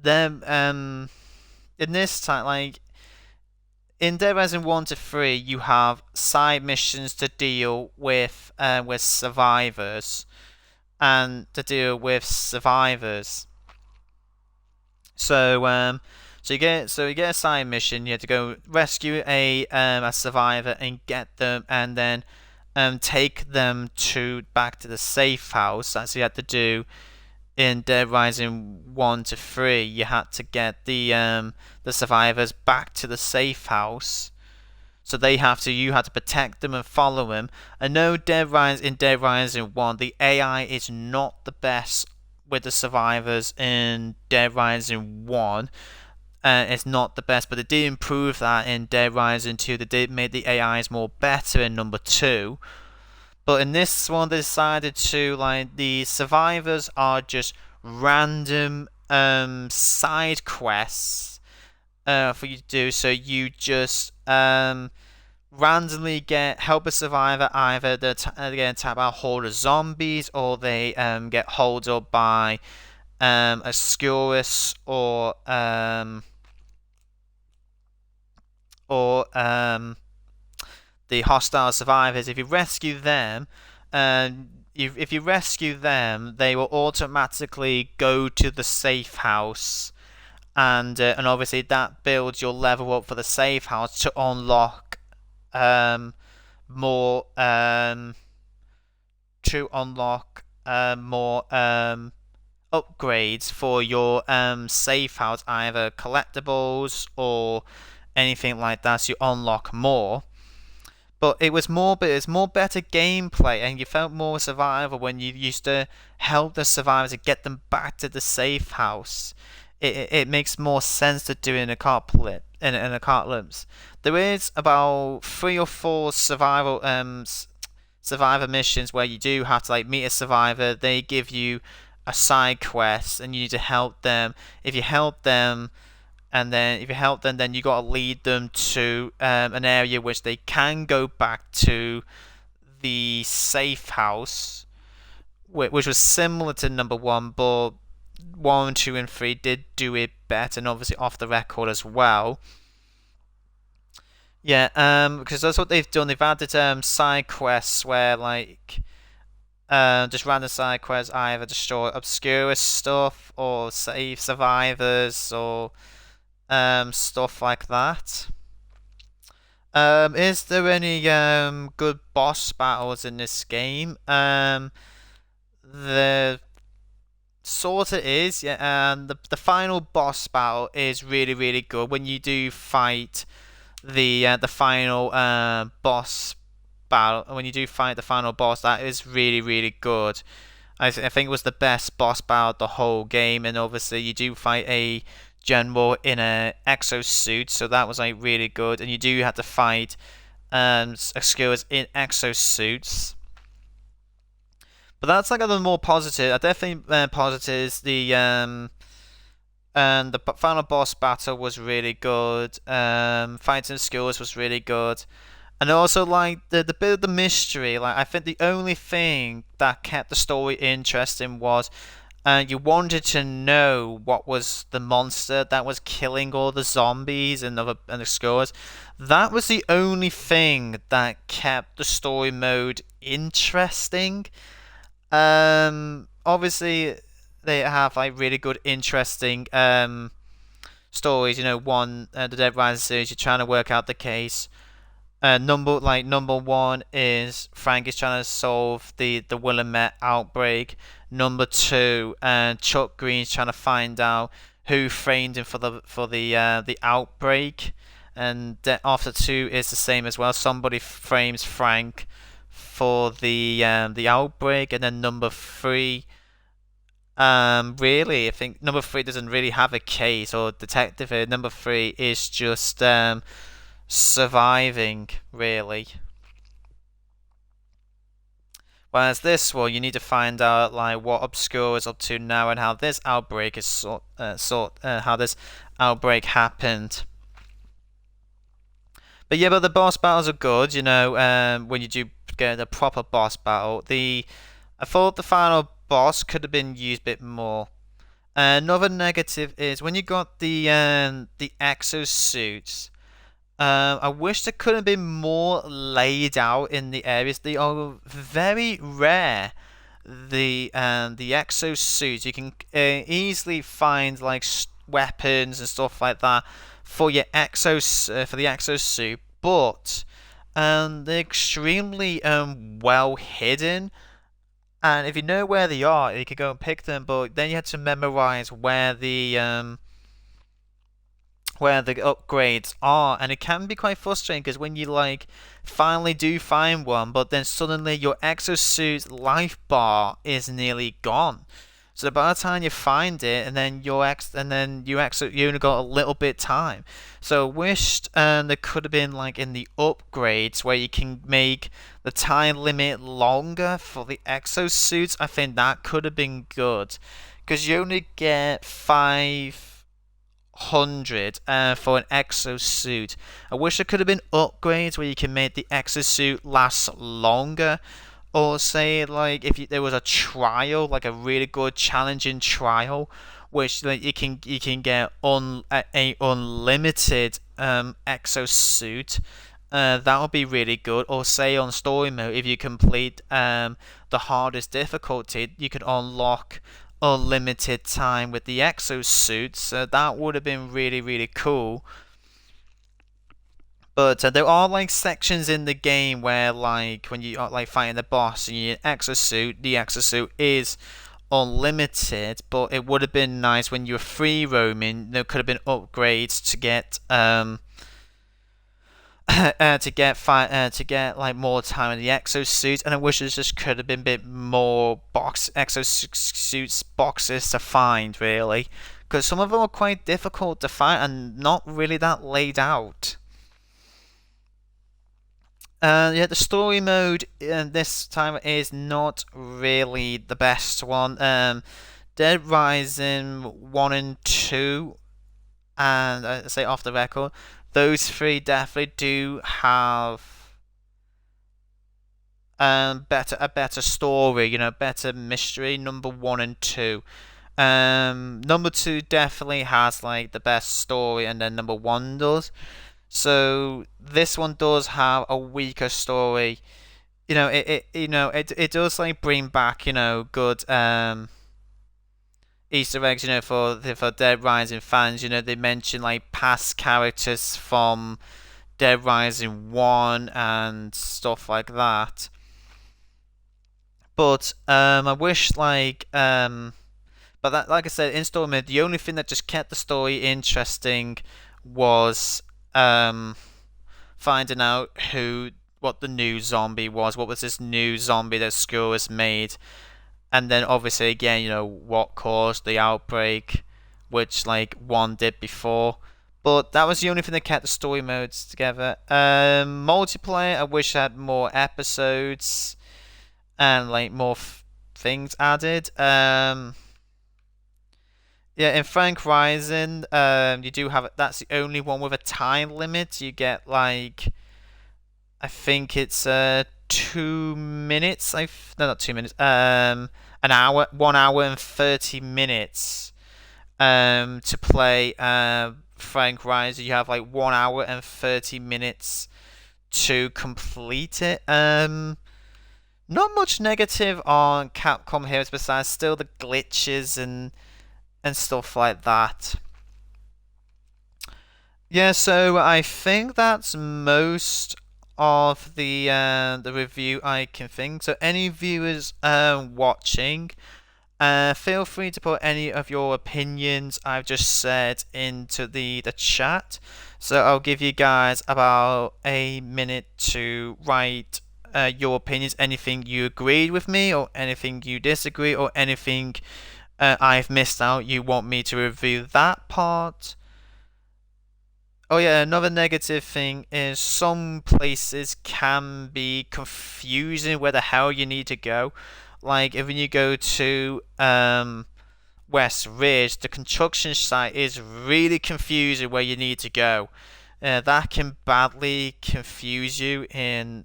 them in this time, like in Dead Rising 1 to 3, you have side missions to deal with survivors and to deal with survivors. So you get a side mission. You have to go rescue a survivor and get them, and then take them back to the safe house. That's what you had to do in Dead Rising 1 to 3. You had to get the survivors back to the safe house. So you had to protect them and follow them. I know in Dead Rising 1, the AI is not the best with the survivors in Dead Rising 1. It's not the best, but they did improve that in Dead Rising 2. They did make the AIs more better in number 2. But in this one, they decided to, like, the survivors are just random side quests for you to do. So you just randomly help a survivor. Either they get attacked by a horde of zombies, or they get holed up by a Skurrus or the hostile survivors. If you rescue them, if you rescue them, they will automatically go to the safe house, and obviously that builds your level up for the safe house to unlock more upgrades for your safe house, either collectibles or anything like that. So you unlock more. But it was more better gameplay, and you felt more survival when you used to help the survivors to get them back to the safe house. It makes more sense to do in a apocalypse. There is about 3 or 4 survivor missions where you do have to, like, meet a survivor. They give you a side quest, and you need to help them. If you help them, then you gotta lead them to an area which they can go back to the safe house, which was similar to number 1, but 1, 2, and 3 did do it better, and obviously off the record as well. Yeah, because that's what they've done. They've added side quests where, like, just random side quests, either destroy obscure stuff or save survivors or stuff like that. Is there any good boss battles in this game? The sorta is, yeah. And the final boss battle is really, really good. When you do fight the final boss battle, when you do fight the final boss, that is really, really good. I think it was the best boss battle of the whole game, and obviously you do fight a general in a exosuit, so that was, like, really good. And you do have to fight Skurrus in exosuits. But that's, like, a little more positive. I definitely positives. The final boss battle was really good. Fighting Skurrus was really good. And also, like, the bit of the mystery, like, I think the only thing that kept the story interesting was you wanted to know what was the monster that was killing all the zombies and the Skurrus. That was the only thing that kept the story mode interesting. Obviously they have, like, really good, interesting stories. You know, the Dead Rising series, you're trying to work out the case. Number 1 is Frank is trying to solve the Willamette outbreak. Number 2, Chuck Green's trying to find out who framed him for the outbreak. And after 2 is the same as well. Somebody frames Frank for the outbreak. And then number 3, really, I think number 3 doesn't really have a case or detective here. Number 3 is just surviving, really. Whereas this one, you need to find out, like, what Obscure is up to now and how this outbreak is how this outbreak happened. But yeah, but the boss battles are good. You know, when you do get a proper boss battle, I thought the final boss could have been used a bit more. Another negative is when you got the exosuits. I wish there could have been more laid out in the areas. They are very rare. The exosuits, you can easily find like weapons and stuff like that for your for the exosuit, but they're extremely well hidden. And if you know where they are, you can go and pick them. But then you have to memorize where the upgrades are, and it can be quite frustrating because when you like finally do find one, but then suddenly your exosuit life bar is nearly gone. So by the time you find it, and then you only got a little bit time. So wished there could have been like in the upgrades where you can make the time limit longer for the exosuits. I think that could have been good because you only get 500 for an exosuit. I wish there could have been upgrades where you can make the exosuit last longer, or say like if there was a trial, like a really good challenging trial, which like you can get a unlimited exosuit. That would be really good. Or say on story mode, if you complete the hardest difficulty, you could unlock unlimited time with the exosuit. So that would have been really cool. But there are like sections in the game where like when you are like fighting the boss and you need an exosuit, the exosuit is unlimited. But it would have been nice when you were free roaming. There could have been upgrades to get to get like more time in the exosuit, and I wish there just could have been a bit more exosuits boxes to find really, because some of them are quite difficult to find and not really that laid out. Yeah, the story mode this time is not really the best one. Dead Rising 1 and 2, and I say off the record, those three definitely do have a better story, better mystery. Number 1 and 2. Number 2 definitely has like the best story, and then number 1 does. So this one does have a weaker story. It does like bring back good Easter eggs. For Dead Rising fans, they mention like past characters from Dead Rising 1 and stuff like that. But I wish but that, like I said, in story mode, the only thing that just kept the story interesting was finding out what the new zombie was. What was this new zombie that Skull has made? And then obviously again, what caused the outbreak, which like 1 did before. But that was the only thing that kept the story modes together. Multiplayer, I wish I had more episodes and like more things added. Yeah, in Frank Rising, you do have that's the only one with a time limit. You get like, I think it's 2 minutes. No, not 2 minutes. An hour, 1 hour and 30 minutes. To play Frank Rising, you have like 1 hour and 30 minutes to complete it. Not much negative on Capcom here, besides still the glitches and stuff like that. Yeah, so I think that's most of the review I can think. So any viewers watching, feel free to put any of your opinions I've just said into the chat. So I'll give you guys about a minute to write your opinions, anything you agreed with me or anything you disagree or anything I've missed out you want me to review that part. Oh yeah, another negative thing is some places can be confusing where the hell you need to go. Like if you go to West Ridge, the construction site is really confusing where you need to go. That can badly confuse you in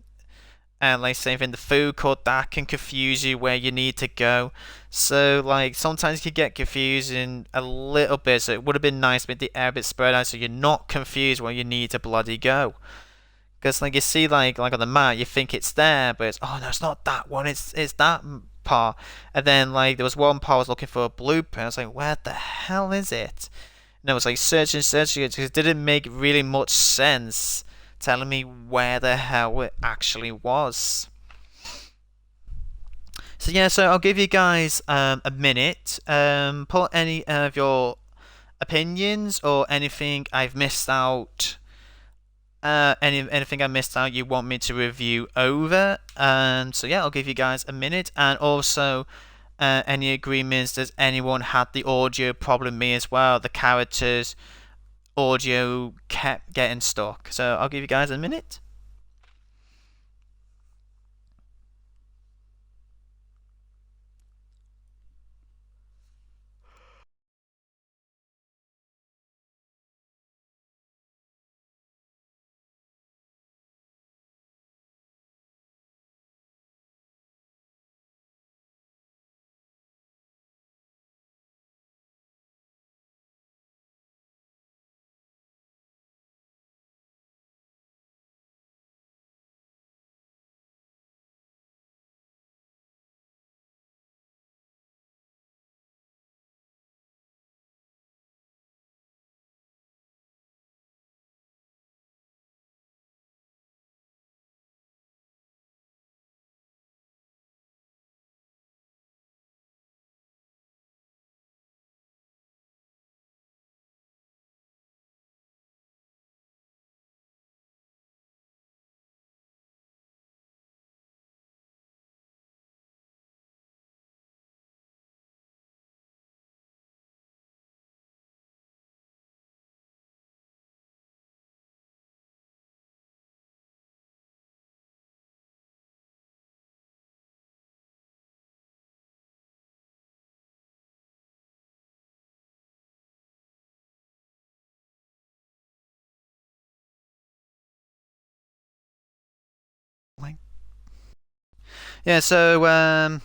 and like same thing, the food court that can confuse you where you need to go. So like sometimes you can get confusing a little bit. So it would have been nice to make the area a bit spread out so you're not confused where you need to bloody go. Because like you see like on the map, you think it's there, but it's oh no, it's not that one. It's that part. And then like there was one part I was looking for a blueprint. I was like, where the hell is it? And I was like searching it because it didn't make really much sense telling me where the hell it actually was. So yeah, so I'll give you guys a minute. Put any of your opinions or anything I've missed out. Anything I missed out you want me to review over. So yeah, I'll give you guys a minute, and also any agreements. Does anyone had the audio problem? Me as well. The characters audio kept getting stuck. So I'll give you guys a minute. Yeah. So what I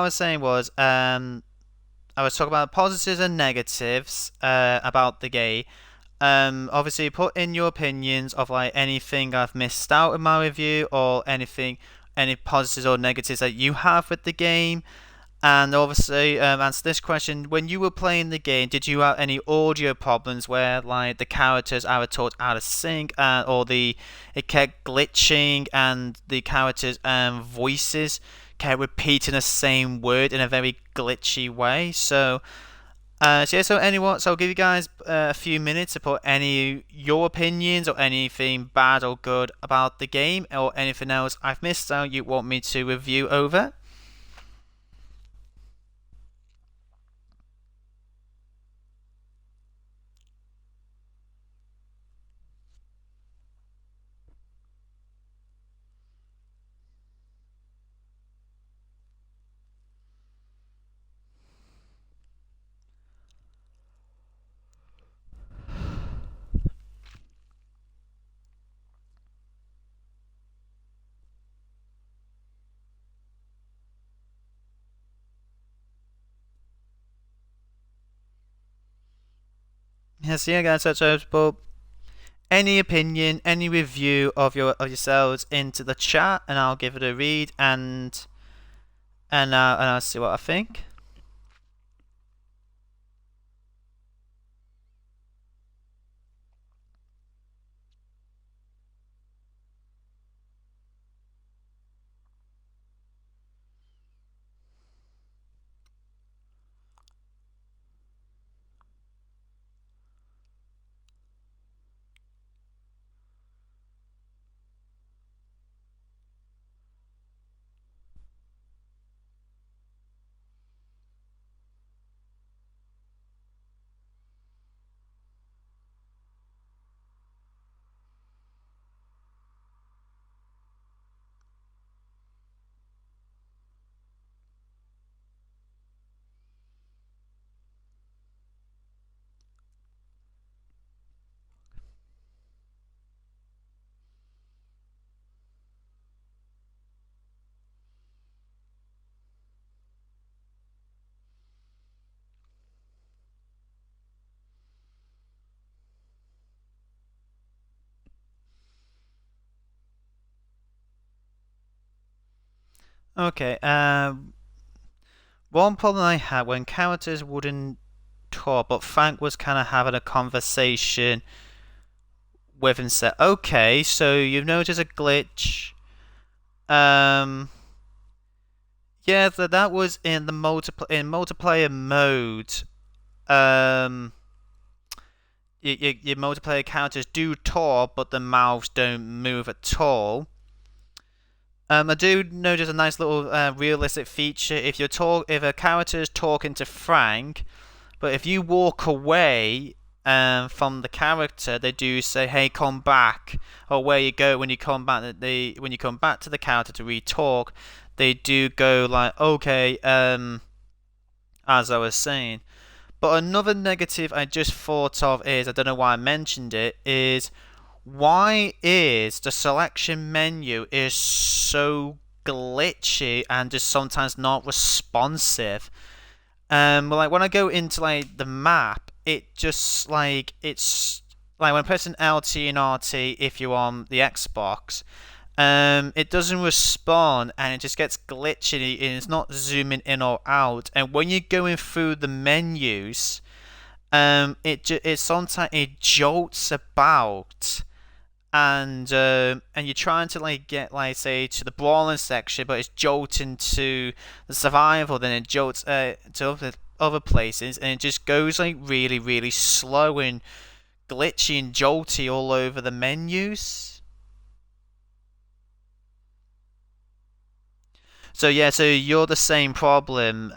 was saying was I was talking about positives and negatives about the game. Obviously, put in your opinions of like anything I've missed out in my review, or anything, any positives or negatives that you have with the game. And obviously, answer this question: when you were playing the game, did you have any audio problems where like the characters either talked out of sync, or it kept glitching, and the characters' voices kept repeating the same word in a very glitchy way? So yeah, so I'll give you guys a few minutes to put any your opinions or anything bad or good about the game, or anything else I've missed out you want me to review over. Yes, yeah, guys. So put any opinion, any review of yourselves into the chat, and I'll give it a read, and I'll see what I think. Okay. One problem I had when characters wouldn't talk, but Frank was kind of having a conversation with himself. Okay, so you've noticed a glitch. Um, yeah, that was in the multiplayer mode. Um, your multiplayer characters do talk, but the mouths don't move at all. I do notice a nice little realistic feature. If a character is talking to Frank, but if you walk away from the character, they do say, "Hey, come back," or "Where you go?" When you come back, when you come back to the character to re-talk, they do go like, "Okay," as I was saying. But another negative I just thought of is, I don't know why I mentioned it, is why is the selection menu is so glitchy and just sometimes not responsive. Like when I go into like the map, it just like it's like when pressing LT and RT if you're on the Xbox, it doesn't respond and it just gets glitchy and it's not zooming in or out. And when you're going through the menus, it sometimes it jolts about and you're trying to like get like say to the brawling section, but it's jolting to the survival, then it jolts to other places, and it just goes like really slow and glitchy and jolty all over the menus. So yeah, so you're the same problem.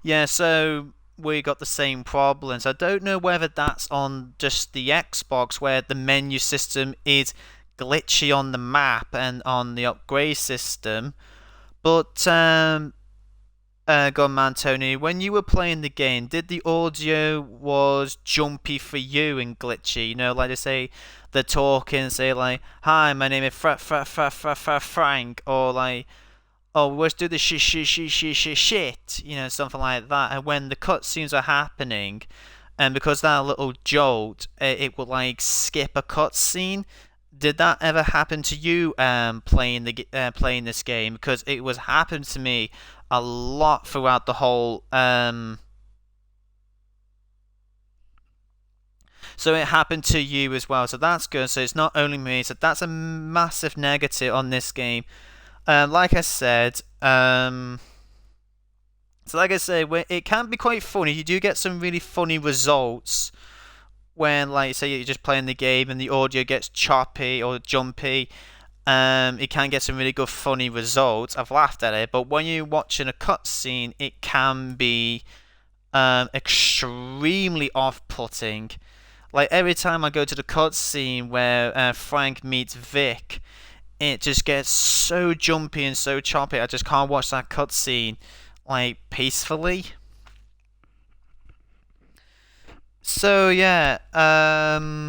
Yeah, so we got the same problems. I don't know whether that's on just the Xbox where the menu system is glitchy on the map and on the upgrade system. But Gunman Tony, when you were playing the game, did the audio was jumpy for you and glitchy? You know, like they say, they're talking, say like, "Hi, my name is Frank," or like, "Oh, let's do the shit," you know, something like that. And when the cutscenes are happening, and because that little jolt, it will like skip a cutscene. Did that ever happen to you playing this game? Because it was happened to me a lot throughout the whole. So it happened to you as well. So that's good. So it's not only me. So that's a massive negative on this game. Like I said, so like I say, it can be quite funny. You do get some really funny results when, like, say you're just playing the game and the audio gets choppy or jumpy. It can get some really good funny results. I've laughed at it, but when you're watching a cutscene, it can be extremely off-putting. Like every time I go to the cutscene where Frank meets Vic, it just gets so jumpy and so choppy. I just can't watch that cutscene like peacefully. So yeah, but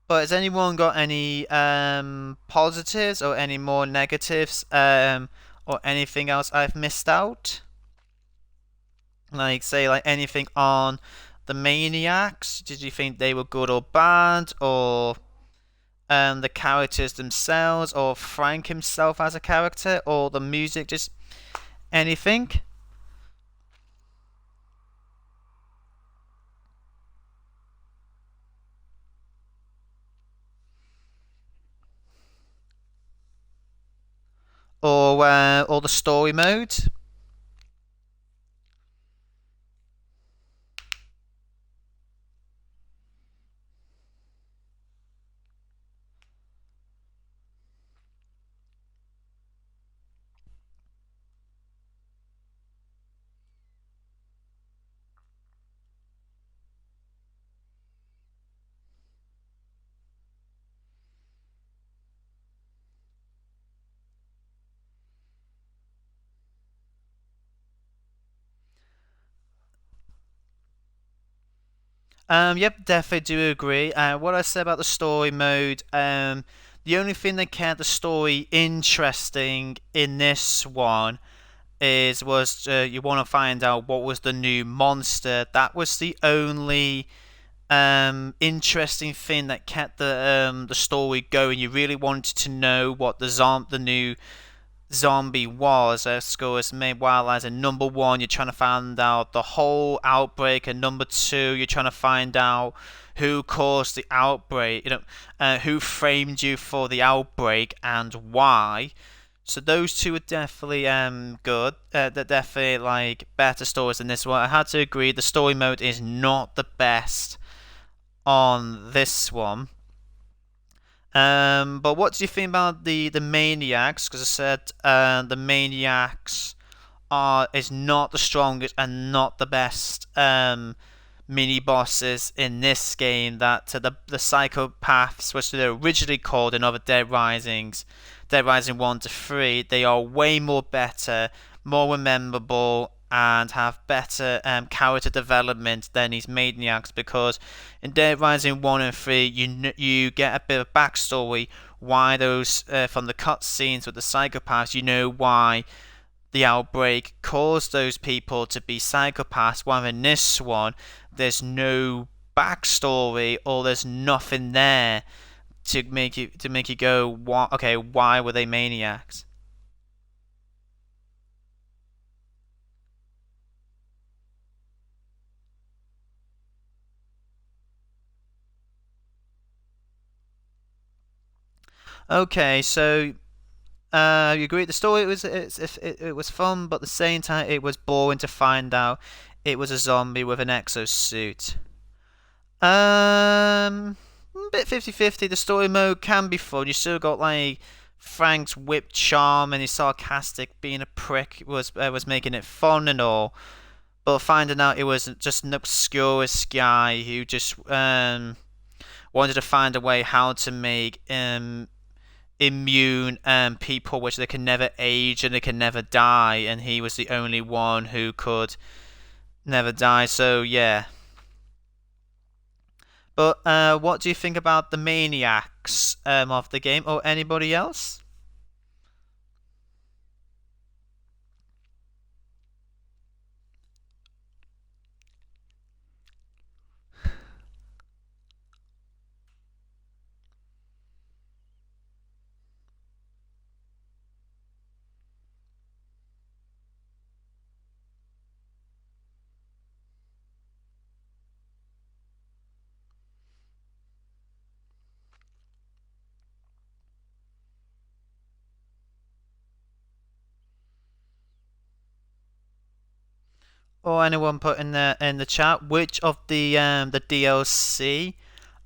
has anyone got any positives or any more negatives or anything else I've missed out? Like say like anything on the Maniacs? Did you think they were good or bad, or the characters themselves, or Frank himself as a character, or the music? Just anything? Or the story mode? Yep, definitely do agree. What I said about the story mode, the only thing that kept the story interesting in this one was you want to find out what was the new monster. That was the only interesting thing that kept the story going. You really wanted to know what the new zombie was. Scores made while as in number one, you're trying to find out the whole outbreak, and number two, you're trying to find out who caused the outbreak. Who framed you for the outbreak and why. So those two are definitely good. They're definitely like better stories than this one. I had to agree. The story mode is not the best on this one. But what do you think about the maniacs? Because I said the maniacs is not the strongest and not the best mini bosses in this game. That the psychopaths, which they're originally called in other Dead Risings, Dead Rising 1 to 3, they are way more better, more memorable, and have better character development than these maniacs, because in Dead Rising 1 and 3 you get a bit of backstory why those from the cutscenes with the psychopaths, you know why the outbreak caused those people to be psychopaths, while in this one there's no backstory, or there's nothing there to make you go, okay, why were they maniacs? Okay, so you agree the story it was fun, but at the same time it was boring to find out it was a zombie with an exosuit. Bit 50-50. The story mode can be fun. You still got like Frank's whip charm and his sarcastic being a prick was making it fun and all. But finding out it was just an obscure guy who just wanted to find a way how to make immune people which they can never age and they can never die, and he was the only one who could never die. So yeah. But what do you think about the maniacs of the game, or anybody else? Or anyone put in the chat which of the DLC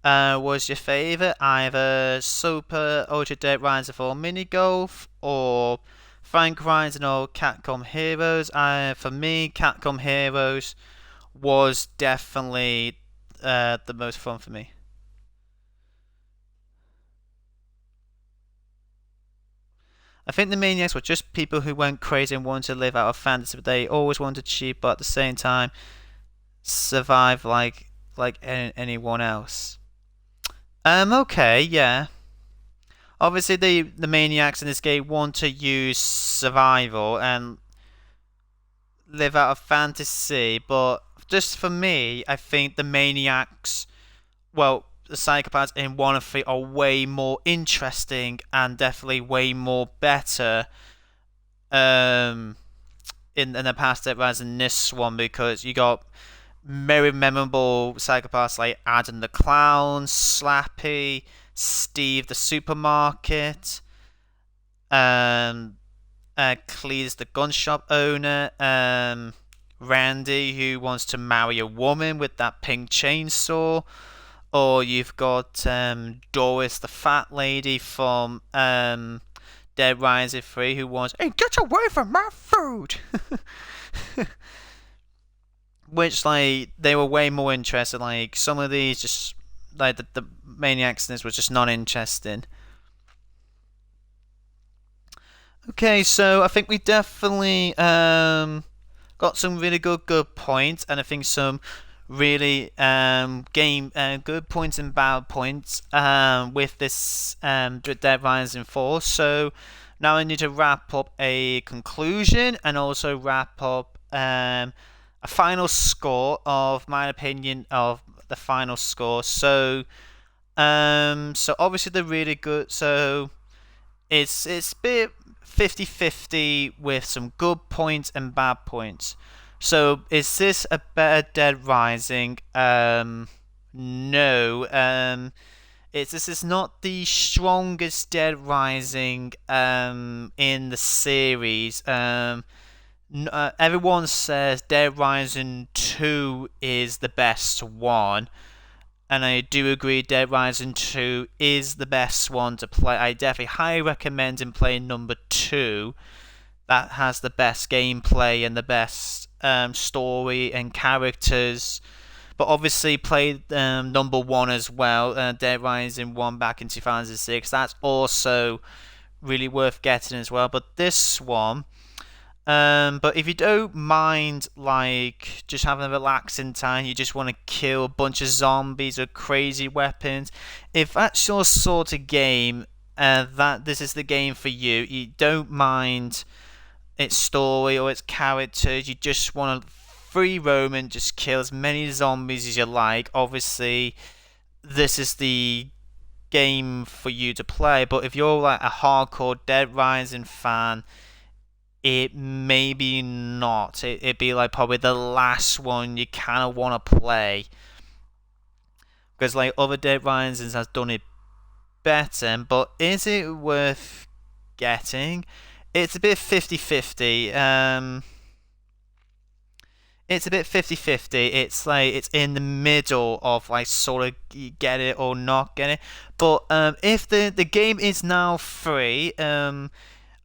was your favourite? Either Super Ultra Dead Rising 4 Mini Golf, or Frank Rising, or Capcom Heroes. For me, Capcom Heroes was definitely the most fun for me. I think the maniacs were just people who went crazy and wanted to live out of fantasy, but they always wanted to cheat, but at the same time survive like anyone else. Okay, yeah. Obviously, the maniacs in this game want to use survival and live out of fantasy, but just for me, I think the maniacs, well, the psychopaths in 1 and 3 are way more interesting and definitely way more better in the past rather than this one, because you got very memorable psychopaths like Adam the Clown, Slappy, Steve the Supermarket, um, Cleese the gun shop owner, Randy who wants to marry a woman with that pink chainsaw, or you've got Doris the fat lady from Dead Rising 3 who wants, hey, get away from my food! Which, like, they were way more interested. Like, some of these just, like, the maniacs in this was just not interesting. Okay, so I think we definitely got some really good points, and I think some really game good points and bad points with this Dead Rising 4. So now I need to wrap up a conclusion and also wrap up a final score of my opinion of the final score. So obviously they're really good. So it's a bit 50-50 with some good points and bad points. So is this a better Dead Rising? No. This is not the strongest Dead Rising in the series. Everyone says Dead Rising 2 is the best one, and I do agree Dead Rising 2 is the best one to play. I definitely highly recommend him playing number 2. That has the best gameplay and the best story and characters. But obviously play number 1 as well, Dead Rising 1 back in 2006. That's also really worth getting as well. But this one, but if you don't mind, like, just having a relaxing time, you just want to kill a bunch of zombies or crazy weapons, if that's your sort of game, that this is the game for you. You don't mind its story or its characters. You just want to free roam and just kill as many zombies as you like. Obviously, this is the game for you to play. But if you're like a hardcore Dead Rising fan, it maybe not. It'd be like probably the last one you kind of want to play, because like other Dead Risings has done it better. But is it worth getting? It's a bit 50-50. It's a bit 50-50. It's like it's in the middle of like sort of get it or not get it. But if the game is now free, if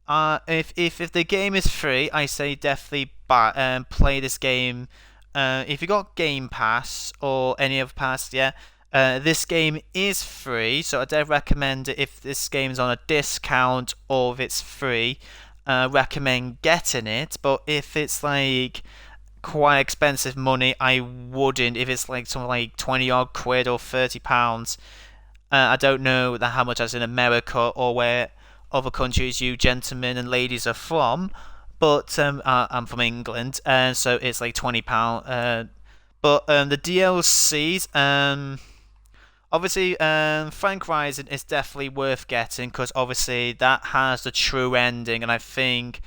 the game is free, I say definitely play this game. If you got Game Pass or any other pass, yeah. This game is free, so I do recommend it if this game is on a discount or if it's free. Recommend getting it, but if it's like quite expensive money, I wouldn't. If it's like something like 20 odd quid or £30, I don't know how much that's in America or where other countries you gentlemen and ladies are from, but I'm from England, and so it's like £20. But the DLCs, obviously, Frank Rising is definitely worth getting because obviously that has the true ending, and I think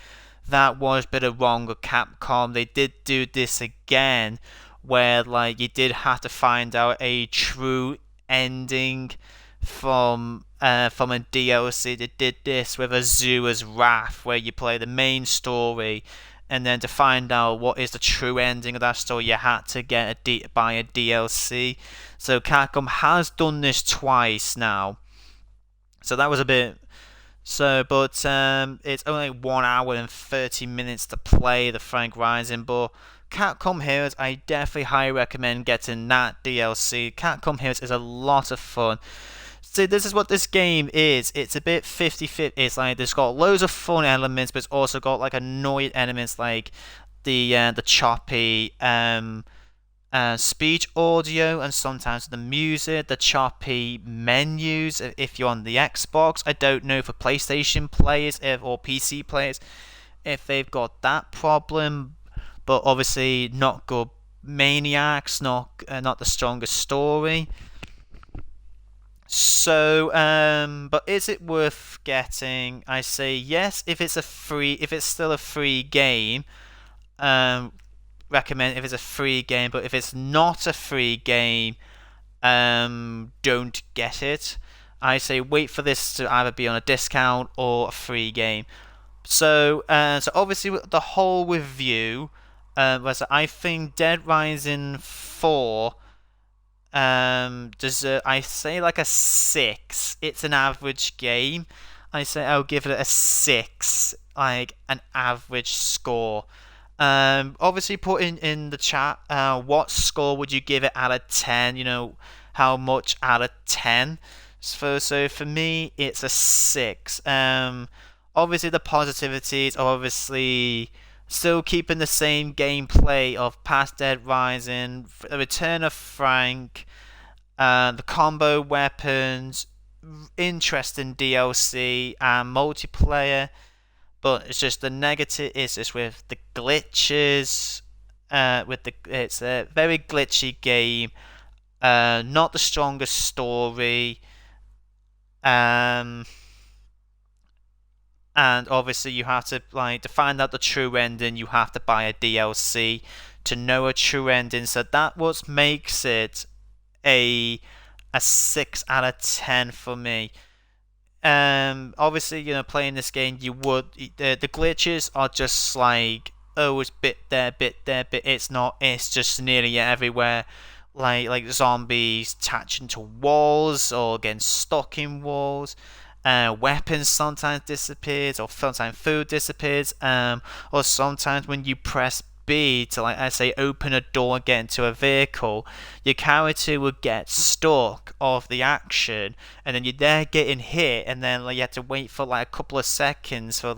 that was a bit of wrong with Capcom. They did do this again, where like you did have to find out a true ending from a DLC. They did this with Azura's Wrath, where you play the main story, and then to find out what is the true ending of that story, you had to buy a DLC. So Capcom has done this twice now. So that was a bit. So, but it's only 1 hour and 30 minutes to play the Frank Rising. But Capcom Heroes, I definitely highly recommend getting that DLC. Capcom Heroes is a lot of fun. See, this is what this game is. It's a bit 50-50. It's like there's got loads of fun elements, but it's also got like annoying elements like the choppy speech audio, and sometimes the music, the choppy menus if you're on the Xbox. I don't know for PlayStation players or PC players if they've got that problem, but obviously not good maniacs, not the strongest story. So, but is it worth getting? I say yes if it's still a free game. Recommend if it's a free game, but if it's not a free game, don't get it. I say wait for this to either be on a discount or a free game. So obviously the whole review was I think Dead Rising 4 I say like a 6. It's an average game. I say I'll give it a 6, like an average score. Obviously put in the chat what score would you give it out of 10, how much out of 10. So for me it's a 6. Obviously the positivities are obviously still keeping the same gameplay of past Dead Rising, the return of Frank, the combo weapons, interesting DLC and multiplayer. But it's just the negative is just with the glitches. It's a very glitchy game. Not the strongest story. Um, and obviously you have to to find out the true ending. You have to buy a DLC to know a true ending. So that what makes it a 6 out of 10 for me. Obviously, playing this game, you would the glitches are just like, oh, it's bit there, bit there, bit. It's not. It's just nearly everywhere. Like zombies attaching to walls or getting stuck in walls. Weapons sometimes disappears, or sometimes food disappears. Or sometimes when you press B to, like I say, open a door and get into a vehicle, your character would get stuck off the action, and then you're there getting hit, and then you have to wait for like a couple of seconds for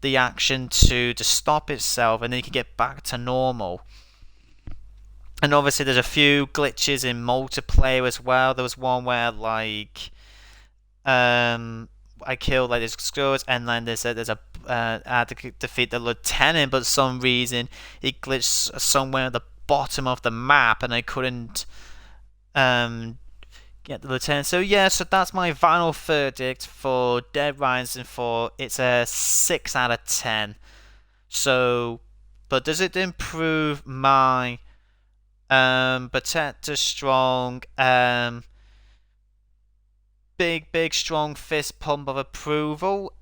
the action to stop itself, and then you can get back to normal. And obviously, there's a few glitches in multiplayer as well. There was one where I killed these squirrels, and then there's a I had to defeat the lieutenant, but for some reason it glitched somewhere at the bottom of the map, and I couldn't um get the lieutenant. So yeah, so that's my final verdict for Dead Rising 4. It's a 6 out of 10. So, but does it improve my Bethesda strong big strong fist pump of approval?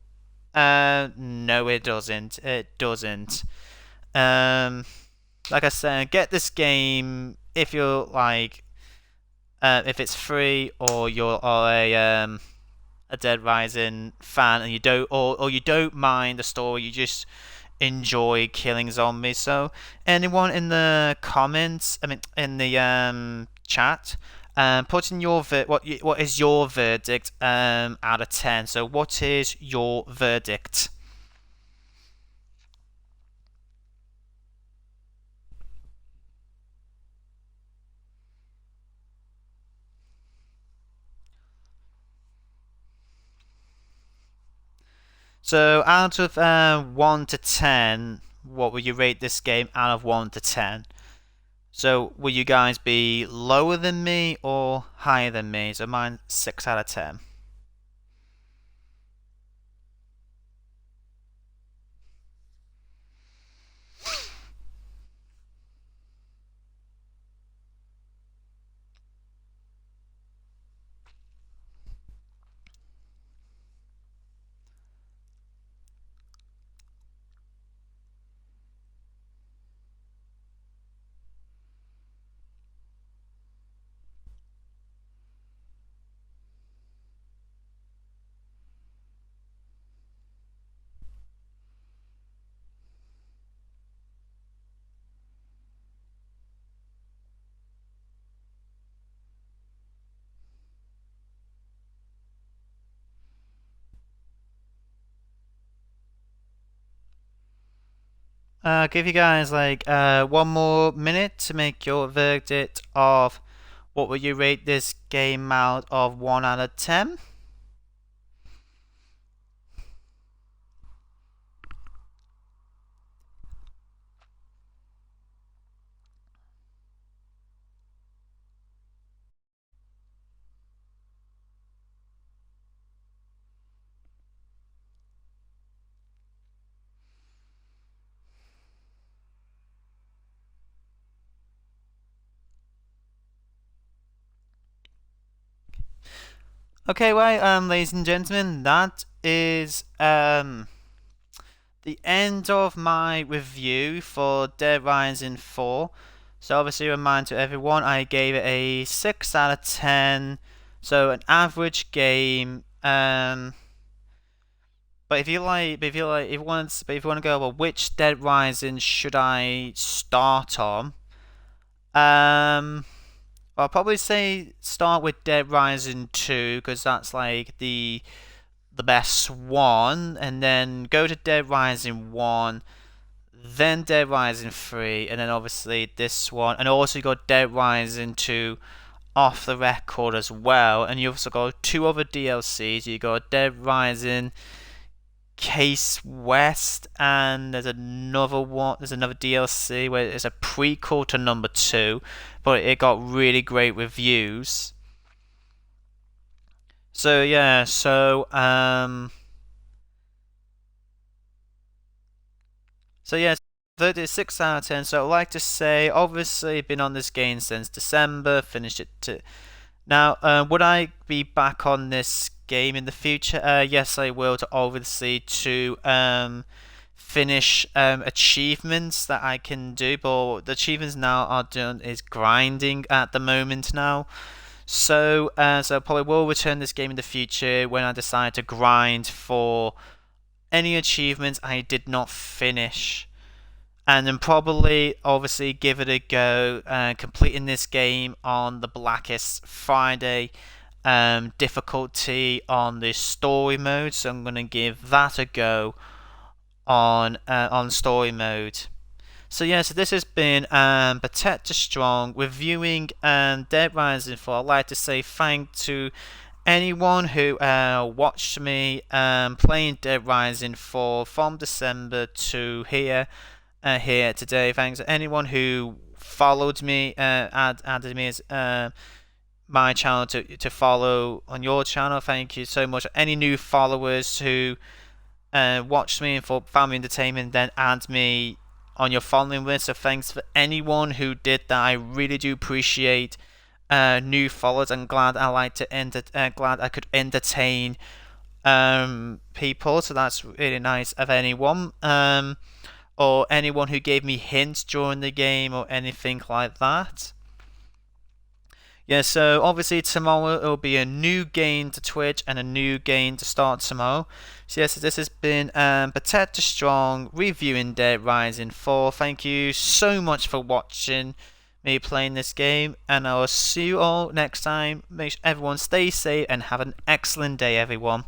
No, it doesn't. It doesn't. Um, like I said, get this game if you're if it's free, or you're a Dead Rising fan, and you don't, or you don't mind the story, you just enjoy killing zombies. So anyone in the comments, I mean in the chat, put in your what is your verdict out of 10. So what is your verdict? So out of 1 to 10, what would you rate this game out of 1 to 10? So will you guys be lower than me or higher than me? So mine 6 out of 10. Give you guys one more minute to make your verdict of what would you rate this game out of 1 out of 10. Okay, well, ladies and gentlemen, that is the end of my review for Dead Rising 4. So obviously, a reminder to everyone, I gave it a 6 out of 10. So an average game. But if you want to go, well, which Dead Rising should I start on? I'll probably say start with Dead Rising 2, because that's like the best one, and then go to Dead Rising 1, then Dead Rising 3, and then obviously this one, and also you got Dead Rising 2 off the record as well, and you also got 2 other DLCs. You got Dead Rising Case West, and there's another one. There's another DLC where it's a prequel to number 2, but it got really great reviews. So yeah, so yeah, 36 out of 10. So I'd like to say, obviously, been on this game since December, finished it to now. Would I be back on this game in the future? Yes, I will. To obviously to finish achievements that I can do, but the achievements now are done is grinding at the moment now. So probably will return this game in the future when I decide to grind for any achievements I did not finish, and then probably obviously give it a go, completing this game on the Blackest Friday difficulty on the story mode. So I'm gonna give that a go on story mode. So yeah, so this has been Protector Strong reviewing Dead Rising 4. I'd like to say thank to anyone who watched me playing Dead Rising 4 from December to here today. Thanks to anyone who followed me, added me as my channel to follow on your channel. Thank you so much. Any new followers who watched me and found me entertainment, then add me on your following list. So thanks for anyone who did that. I really do appreciate new followers. I'm glad glad I could entertain people. So that's really nice of anyone. Or anyone who gave me hints during the game or anything like that. Yeah, so obviously tomorrow it will be a new game to Twitch and a new game to start tomorrow. So yes, this has been Protector Strong reviewing Dead Rising 4. Thank you so much for watching me playing this game, and I will see you all next time. Make sure everyone stay safe and have an excellent day, everyone.